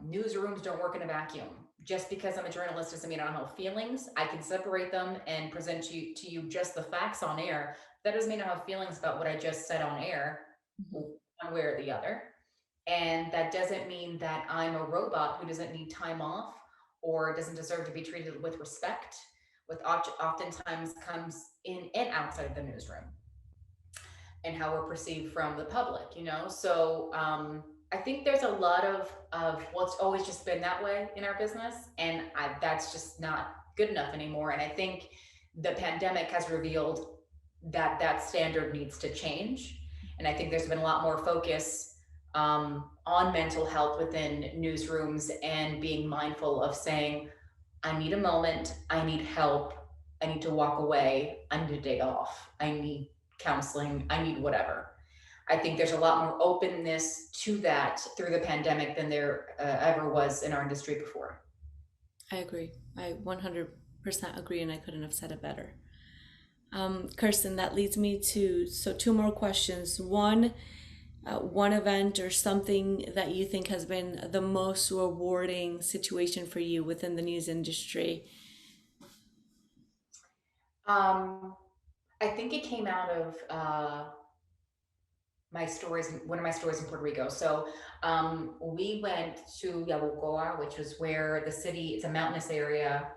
newsrooms don't work in a vacuum. Just because I'm a journalist doesn't mean I don't have feelings. I can separate them and present to you just the facts on air. That doesn't mean I have feelings about what I just said on air, one way or the other. And that doesn't mean that I'm a robot who doesn't need time off or doesn't deserve to be treated with respect, with oftentimes comes in and outside of the newsroom and how we're perceived from the public, you know? So I think there's a lot of what's always just been that way in our business. And that's just not good enough anymore. And I think the pandemic has revealed that that standard needs to change. And I think there's been a lot more focus on mental health within newsrooms and being mindful of saying, I need a moment, I need help, I need to walk away, I need a day off, I need counseling, I need whatever. I think there's a lot more openness to that through the pandemic than there ever was in our industry before. I agree. I 100% agree, and I couldn't have said it better. Kirsten, that leads me to two more questions. One event or something that you think has been the most rewarding situation for you within the news industry. I think it came out of my stories, one of my stories in Puerto Rico. So we went to Yabucoa, which was where the city, it's a mountainous area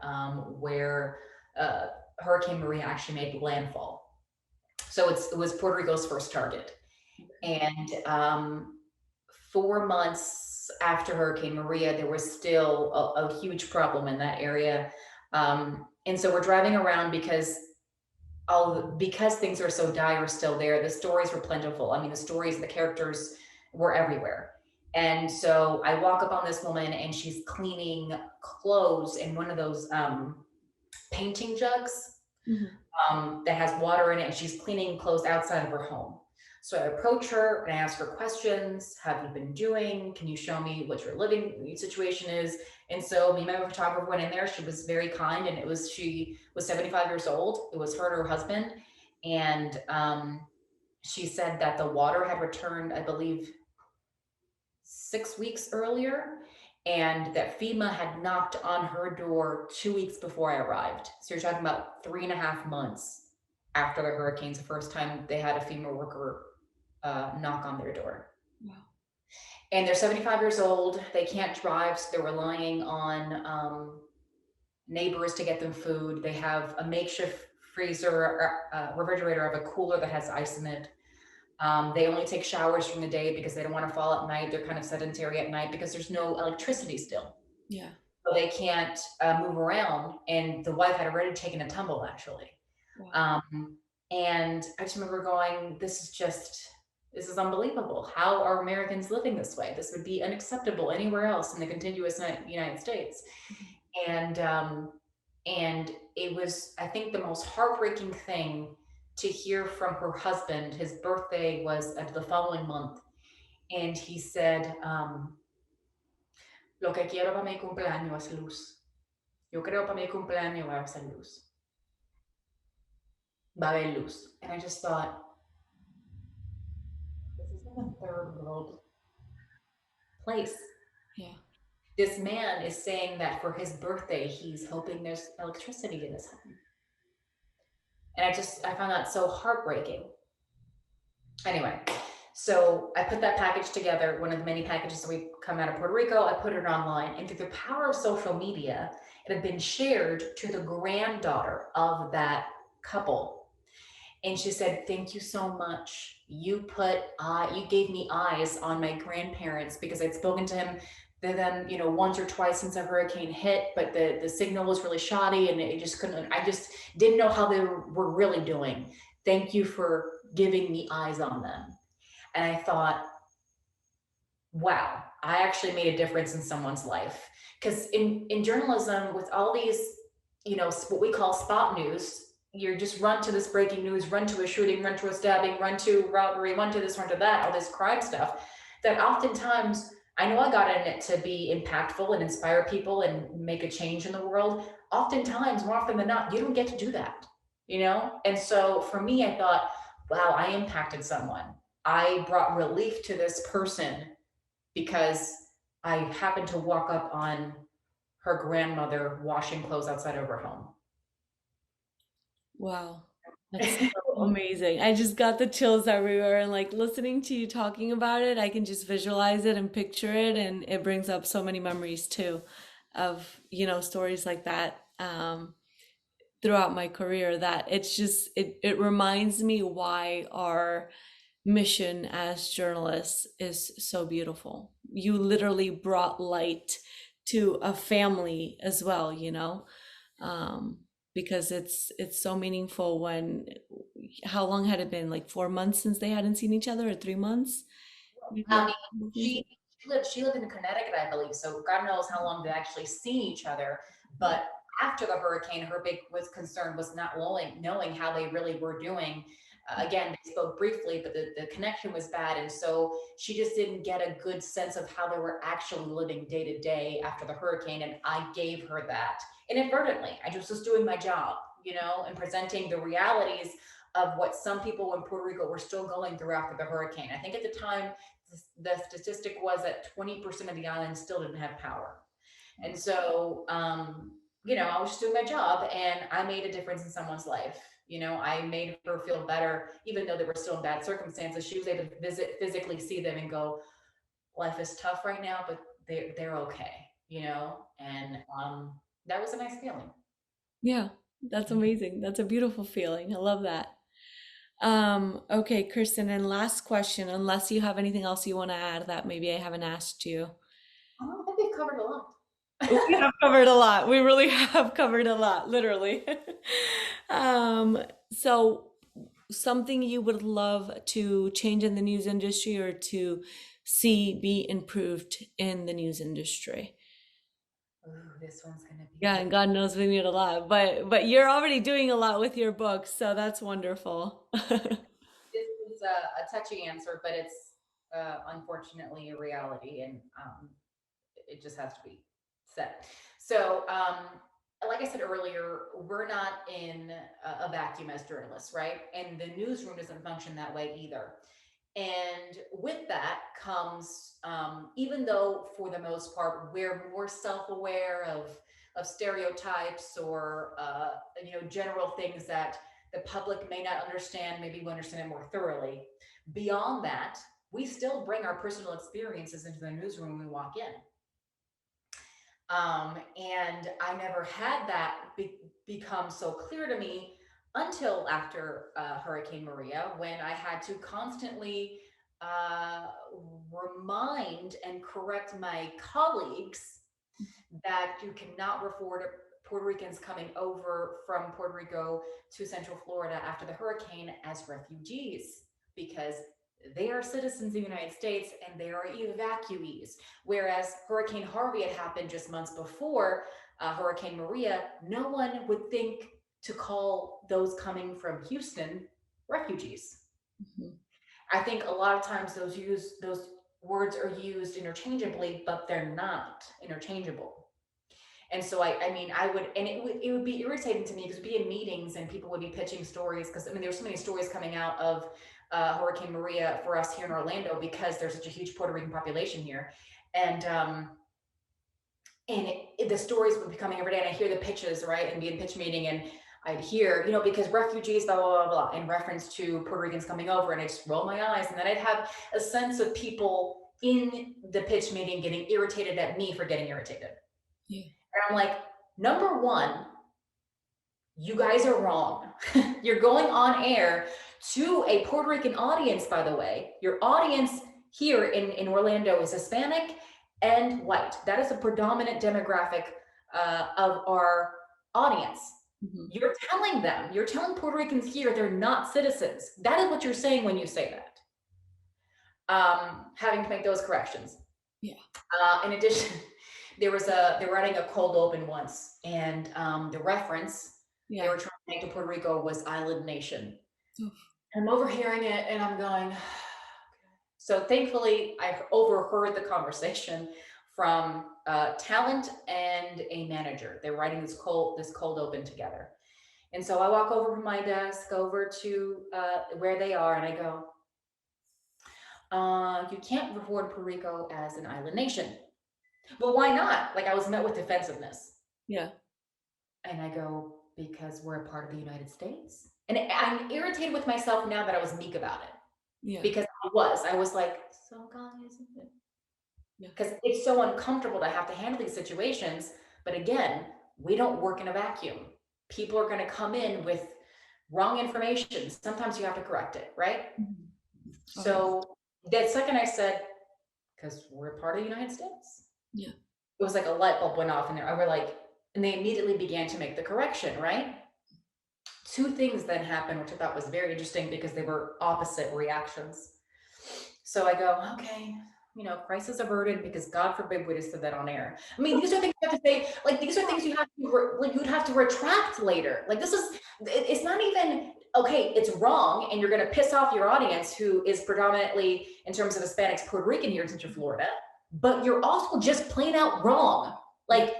where Hurricane Maria actually made landfall. So it was Puerto Rico's first target. And 4 months after Hurricane Maria, there was still a huge problem in that area. And so we're driving around because things are so dire still there. The stories were plentiful. I mean, the stories, the characters were everywhere. And so I walk up on this woman and she's cleaning clothes in one of those painting jugs that has water in it, and she's cleaning clothes outside of her home. So I approach her and I ask her questions. Have you been doing? Can you show me what your living situation is? And so me and my photographer went in there. She was very kind, and she was 75 years old. It was her and her husband. And she said that the water had returned, I believe, 6 weeks earlier, and that FEMA had knocked on her door 2 weeks before I arrived. So you're talking about 3.5 months after the hurricanes, the first time they had a FEMA worker knock on their door. Wow. And they're 75 years old. They can't drive, so they're relying on neighbors to get them food. They have a makeshift freezer, refrigerator of a cooler that has ice in it. They only take showers during the day because they don't want to fall at night. They're kind of sedentary at night because there's no electricity still. Yeah. So they can't move around. And the wife had already taken a tumble, actually. Wow. And I just remember going, this is unbelievable. How are Americans living this way? This would be unacceptable anywhere else in the contiguous United States. And it was, I think, the most heartbreaking thing to hear from her husband. His birthday was the following month, and he said, "Lo que quiero para mi cumpleaños es luz. Yo creo para mi cumpleaños va a ser luz. Va a haber luz." And I just thought, this is in a third world place. Yeah. This man is saying that for his birthday, he's hoping there's electricity in his home. And I found that so heartbreaking. Anyway, so I put that package together, one of the many packages that we come out of Puerto Rico. I put it online, and through the power of social media, it had been shared to the granddaughter of that couple. And she said, "Thank you so much. You gave me eyes on my grandparents," because I'd spoken to them, once or twice since the hurricane hit, but the signal was really shoddy, and I just didn't know how they were really doing. Thank you for giving me eyes on them. And I thought, wow, I actually made a difference in someone's life. Because in journalism, with all these, what we call spot news, you just run to this breaking news, run to a shooting, run to a stabbing, run to robbery, run to this, run to that, all this crime stuff, that oftentimes, I know I got in it to be impactful and inspire people and make a change in the world. Oftentimes, more often than not, you don't get to do that, And so for me, I thought, wow, I impacted someone. I brought relief to this person because I happened to walk up on her grandmother washing clothes outside of her home. Wow. That's so amazing. I just got the chills everywhere, and like listening to you talking about it, I can just visualize it and picture it, and it brings up so many memories too of, stories like that throughout my career, that it reminds me why our mission as journalists is so beautiful. You literally brought light to a family as well, because it's so meaningful. How long had it been? Like 4 months since they hadn't seen each other, or 3 months? I mean, she lived in Connecticut, I believe. So God knows how long they actually seen each other. But after the hurricane, her big concern was not knowing how they really were doing. Again, they spoke briefly, but the connection was bad. And so she just didn't get a good sense of how they were actually living day to day after the hurricane. And I gave her that inadvertently. I just was doing my job, and presenting the realities of what some people in Puerto Rico were still going through after the hurricane. I think at the time, the statistic was that 20% of the island still didn't have power. And so, I was just doing my job, and I made a difference in someone's life. I made her feel better, even though they were still in bad circumstances. She was able to physically see them and go, life is tough right now, but they're okay, and that was a nice feeling. Yeah, that's amazing. That's a beautiful feeling. I love that. Okay, Kirsten, and last question, unless you have anything else you want to add that maybe I haven't asked you. I think we've covered a lot. We have covered a lot. We really have covered a lot, literally. So something you would love to change in the news industry, or to see be improved in the news industry? Ooh, this one's gonna be Yeah, and God knows we need a lot, but you're already doing a lot with your book, so that's wonderful. this is a touchy answer, but it's unfortunately a reality, and it just has to be said. So, like I said earlier, we're not in a vacuum as journalists, right? And the newsroom doesn't function that way either. And with that comes, even though for the most part we're more self-aware of stereotypes, or general things that the public may not understand, maybe we understand it more thoroughly. Beyond that, we still bring our personal experiences into the newsroom when we walk in. And I never had that become so clear to me until after Hurricane Maria, when I had to constantly uh, remind and correct my colleagues that you cannot refer to Puerto Ricans coming over from Puerto Rico to Central Florida after the hurricane as refugees, because they are citizens of the United States and they are evacuees. Whereas Hurricane Harvey had happened just months before Hurricane Maria, no one would think to call those coming from Houston refugees. Mm-hmm. I think a lot of times those words are used interchangeably, but they're not interchangeable. And so I mean, I would, and it would be irritating to me because we'd be in meetings and people would be pitching stories. Cause I mean, there's so many stories coming out of Hurricane Maria for us here in Orlando, because there's such a huge Puerto Rican population here. And the stories would be coming every day, and I hear the pitches, right? And be in pitch meeting, and I'd hear, you know, because refugees, blah, blah, blah, blah, in reference to Puerto Ricans coming over, and I just roll my eyes. And then I'd have a sense of people in the pitch meeting getting irritated at me for getting irritated. Yeah. And I'm like, number one, you guys are wrong. You're going on air to a Puerto Rican audience, by the way. Your audience here in Orlando is Hispanic and white. That is a predominant demographic of our audience. Mm-hmm. You're telling Puerto Ricans here they're not citizens. That is what you're saying when you say that. Having to make those corrections. Yeah. In addition, they were running a cold open once, and the reference they were trying to make to Puerto Rico was island nation. Oof. I'm overhearing it and I'm going, so thankfully I overheard the conversation from talent and a manager. They're writing this cold open together. And so I walk over from my desk over to where they are, and I go, you can't refer to Puerto Rico as an island nation. But why not? Like, I was met with defensiveness. Yeah. And I go, because we're a part of the United States. And I'm irritated with myself now that I was meek about it. Yeah. Because I was like, so guys, because it's so uncomfortable to have to handle these situations. But again, we don't work in a vacuum. People are going to come in with wrong information. Sometimes you have to correct it, right? Mm-hmm. So that second I said, because we're part of the United States. Yeah. It was like a light bulb went off in there. I were like, and they immediately began to make the correction, right? Two things then happened, which I thought was very interesting because they were opposite reactions. So I go, okay, you know, crisis averted, because God forbid we'd have said that on air. I mean, these are things you have to say, like, these are things you have to, like, you'd have to retract later. Like, it's not even, okay, it's wrong, and you're going to piss off your audience, who is predominantly, in terms of Hispanics, Puerto Rican here in Central Florida, but you're also just plain out wrong. Like,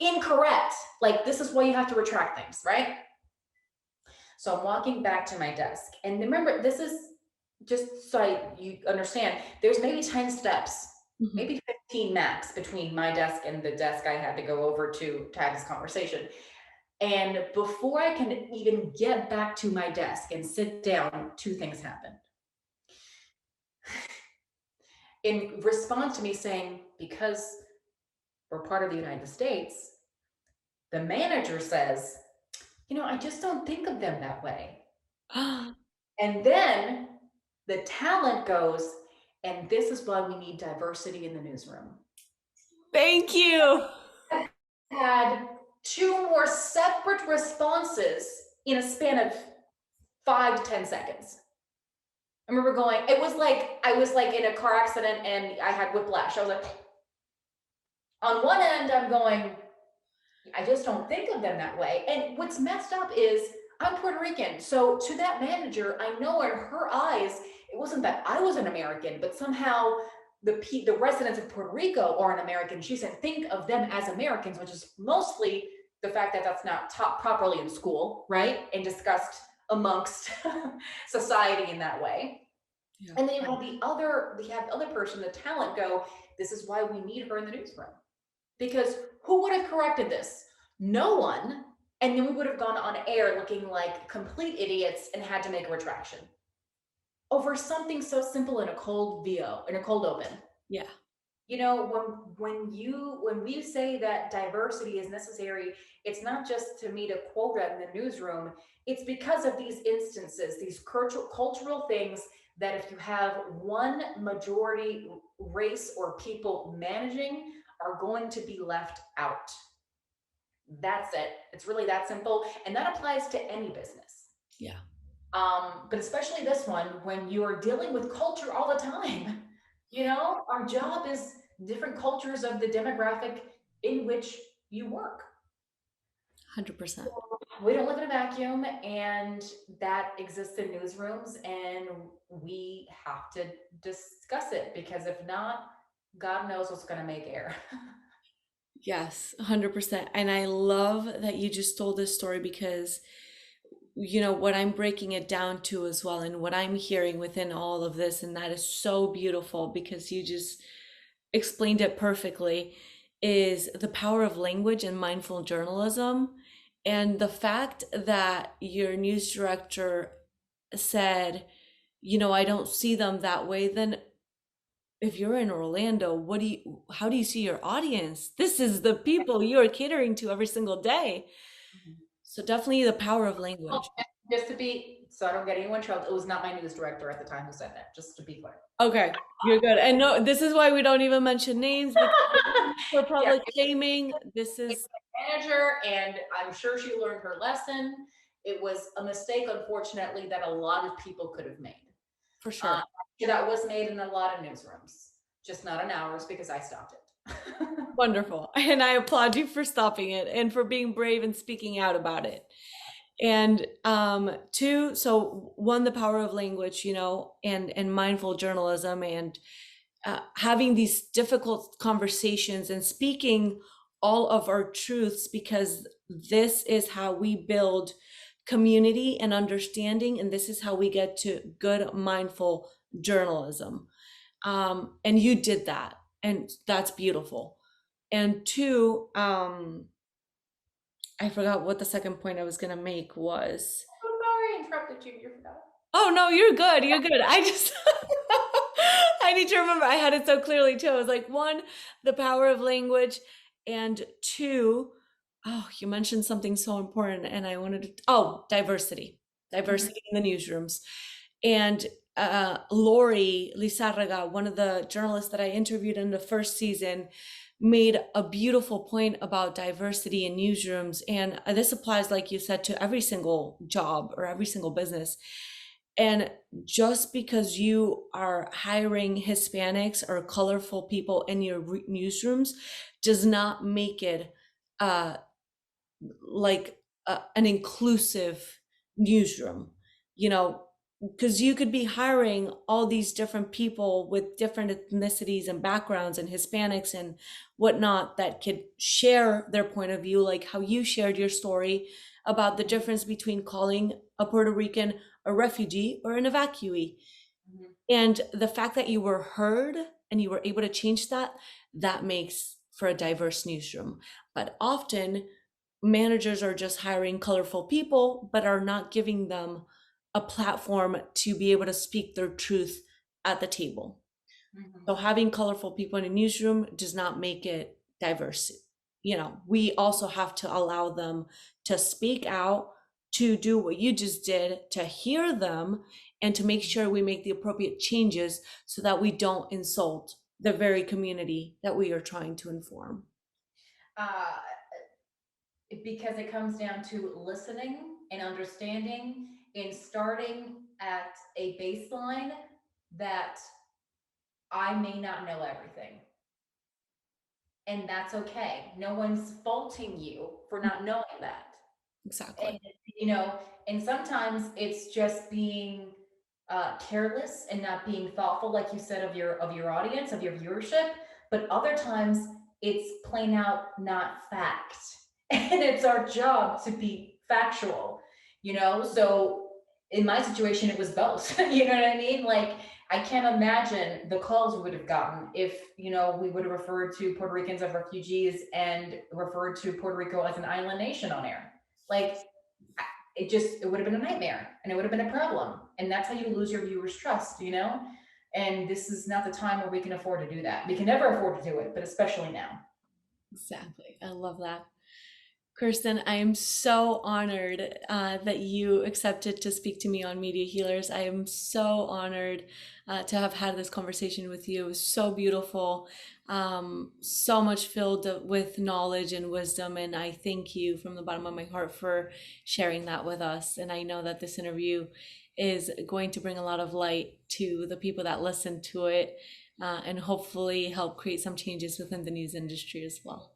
incorrect. Like, this is why you have to retract things, right? So I'm walking back to my desk, and remember, this is just so you understand, there's maybe 10 steps, mm-hmm. maybe 15 max between my desk and the desk I had to go over to have this conversation. And before I can even get back to my desk and sit down, two things happened. In response to me saying, because we're part of the United States, the manager says, you know, I just don't think of them that way. And then the talent goes, and this is why we need diversity in the newsroom. Thank you. I had two more separate responses in a span of 5 to 10 seconds. I remember going, it was like, I was like in a car accident and I had whiplash. I was like, on one end, I'm going, I just don't think of them that way. And what's messed up is I'm Puerto Rican. So to that manager, I know in her eyes, it wasn't that I was an American, but somehow the residents of Puerto Rico are an American. She said, think of them as Americans, which is mostly the fact that that's not taught properly in school, right? And discussed amongst society in that way. Yeah. And then you have the other person, the talent, go, this is why we need her in the newsroom. Because who would have corrected this? No one. And then we would have gone on air looking like complete idiots and had to make a retraction. over something so simple in a cold VO, in a cold open. Yeah. You know, when we say that diversity is necessary, it's not just to meet a quota in the newsroom. It's because of these instances, these cultural things, that if you have one majority race or people managing, are going to be left out. That's it. It's really that simple, and that applies to any business. Yeah. But especially this one, when you're dealing with culture all the time. You know, our job is different cultures of the demographic in which you work. 100%. We don't live in a vacuum, and that exists in newsrooms, and we have to discuss it, because if not, God knows what's going to make air. Yes, 100%. And I love that you just told this story because, what I'm breaking it down to as well, and what I'm hearing within all of this, and that is so beautiful because you just explained it perfectly, is the power of language and mindful journalism. And the fact that your news director said, I don't see them that way, then if you're in Orlando, how do you see your audience? This is the people you are catering to every single day. So definitely the power of language. Just to be, so I don't get anyone in trouble, it was not my news director at the time who said that, just to be clear. Okay, you're good. And no, this is why we don't even mention names because for public shaming, this is manager, and I'm sure she learned her lesson. It was a mistake, unfortunately, that a lot of people could have made. for sure. That was made in a lot of newsrooms, just not in ours, because I stopped it. Wonderful. And I applaud you for stopping it and for being brave and speaking out about it. And two, so one, the power of language, and mindful journalism, and having these difficult conversations and speaking all of our truths, because this is how we build community and understanding, and this is how we get to good mindful journalism. And you did that, and that's beautiful. And two, I forgot what the second point I was gonna make was. Oh, sorry, I interrupted you. You forgot. Oh no, you're good. You're good. I just I need to remember. I had it so clearly too. I was like, one, the power of language, and two, oh, you mentioned something so important, and I wanted to. Diversity, diversity in the newsrooms, and Lori Lizarraga, one of the journalists that I interviewed in the first season, made a beautiful point about diversity in newsrooms, and this applies, like you said, to every single job or every single business. And just because you are hiring Hispanics or colorful people in your newsrooms does not make it an inclusive newsroom, because you could be hiring all these different people with different ethnicities and backgrounds and Hispanics and whatnot that could share their point of view, like how you shared your story about the difference between calling a Puerto Rican a refugee or an evacuee. And the fact that you were heard and you were able to change that, that makes for a diverse newsroom. But often managers are just hiring colorful people, but are not giving them a platform to be able to speak their truth at the table. So having colorful people in a newsroom does not make it diverse. We also have to allow them to speak out, to do what you just did, to hear them, and to make sure we make the appropriate changes so that we don't insult the very community that we are trying to inform. Because it comes down to listening and understanding, and starting at a baseline that I may not know everything. And that's okay. No one's faulting you for not knowing that. Exactly. And, and sometimes it's just being careless and not being thoughtful, like you said, of your audience, of your viewership. But other times it's plain out not fact. And it's our job to be factual, So in my situation, it was both. You know what I mean? Like, I can't imagine the calls we would have gotten if, we would have referred to Puerto Ricans as refugees and referred to Puerto Rico as an island nation on air. Like, it would have been a nightmare and it would have been a problem. And that's how you lose your viewers' trust, And this is not the time where we can afford to do that. We can never afford to do it, but especially now. Exactly. I love that. Kirstin, I am so honored that you accepted to speak to me on Media Healers. I am so honored to have had this conversation with you. It was so beautiful, so much filled with knowledge and wisdom. And I thank you from the bottom of my heart for sharing that with us. And I know that this interview is going to bring a lot of light to the people that listen to it and hopefully help create some changes within the news industry as well.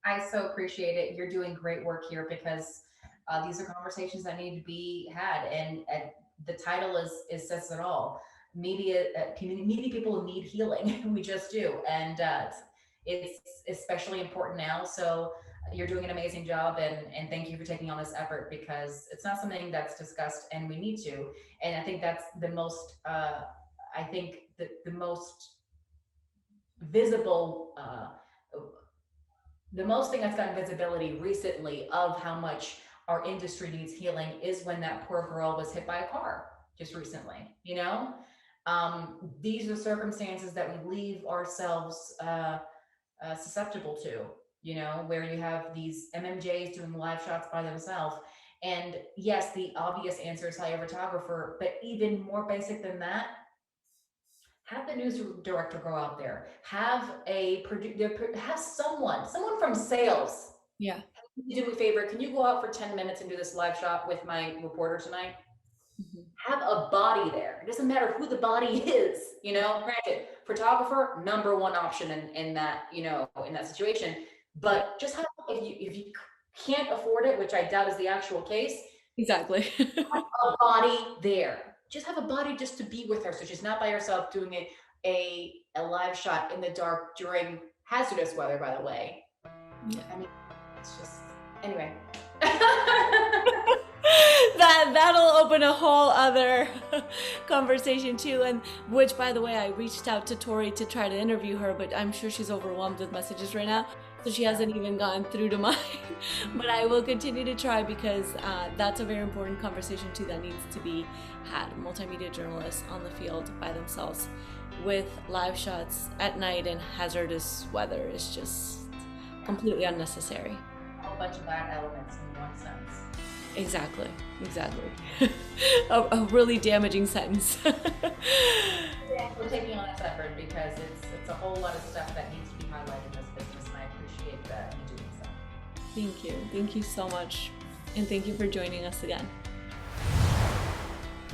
I so appreciate it. You're doing great work here because these are conversations that need to be had, and the title says it all. Media people need healing. We just do, and it's especially important now. So you're doing an amazing job, and thank you for taking on this effort because it's not something that's discussed, and we need to. And I think that's the most. I think the most visible. The most thing that's gotten visibility recently of how much our industry needs healing is when that poor girl was hit by a car just recently, These are circumstances that we leave ourselves susceptible to, where you have these MMJs doing live shots by themselves. And yes, the obvious answer is hire a photographer, but even more basic than that, have the news director go out there. Have someone from sales. Yeah. Can you do me a favor? Can you go out for 10 minutes and do this live shot with my reporter tonight? Mm-hmm. Have a body there. It doesn't matter who the body is, Granted, photographer, number one option in that, in that situation. But just have, if you can't afford it, which I doubt is the actual case. Exactly. Have a body there. Just have a body just to be with her, so she's not by herself doing a live shot in the dark during hazardous weather, by the way. Yeah. I mean, it's just, anyway. That'll open a whole other conversation too, and which, by the way, I reached out to Tori to try to interview her, but I'm sure she's overwhelmed with messages right now, so she hasn't even gotten through to mine. But I will continue to try because that's a very important conversation too that needs to be had. Multimedia journalists on the field by themselves with live shots at night in hazardous weather is just completely unnecessary. A whole bunch of bad elements in one sense. Exactly. a really damaging sentence. Yeah, we're taking on this effort because it's a whole lot of stuff that needs to be highlighted in this business, and I appreciate that you doing so. Thank you so much, and thank you for joining us again.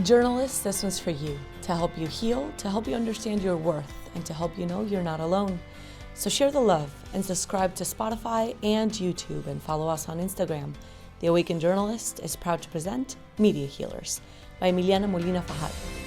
Journalists, this one's for you, to help you heal, to help you understand your worth, and to help you know you're not alone. So share the love and subscribe to Spotify and YouTube, and follow us on Instagram. The Awakened Journalist is proud to present Media Healers by Emiliana Molina Fajardo.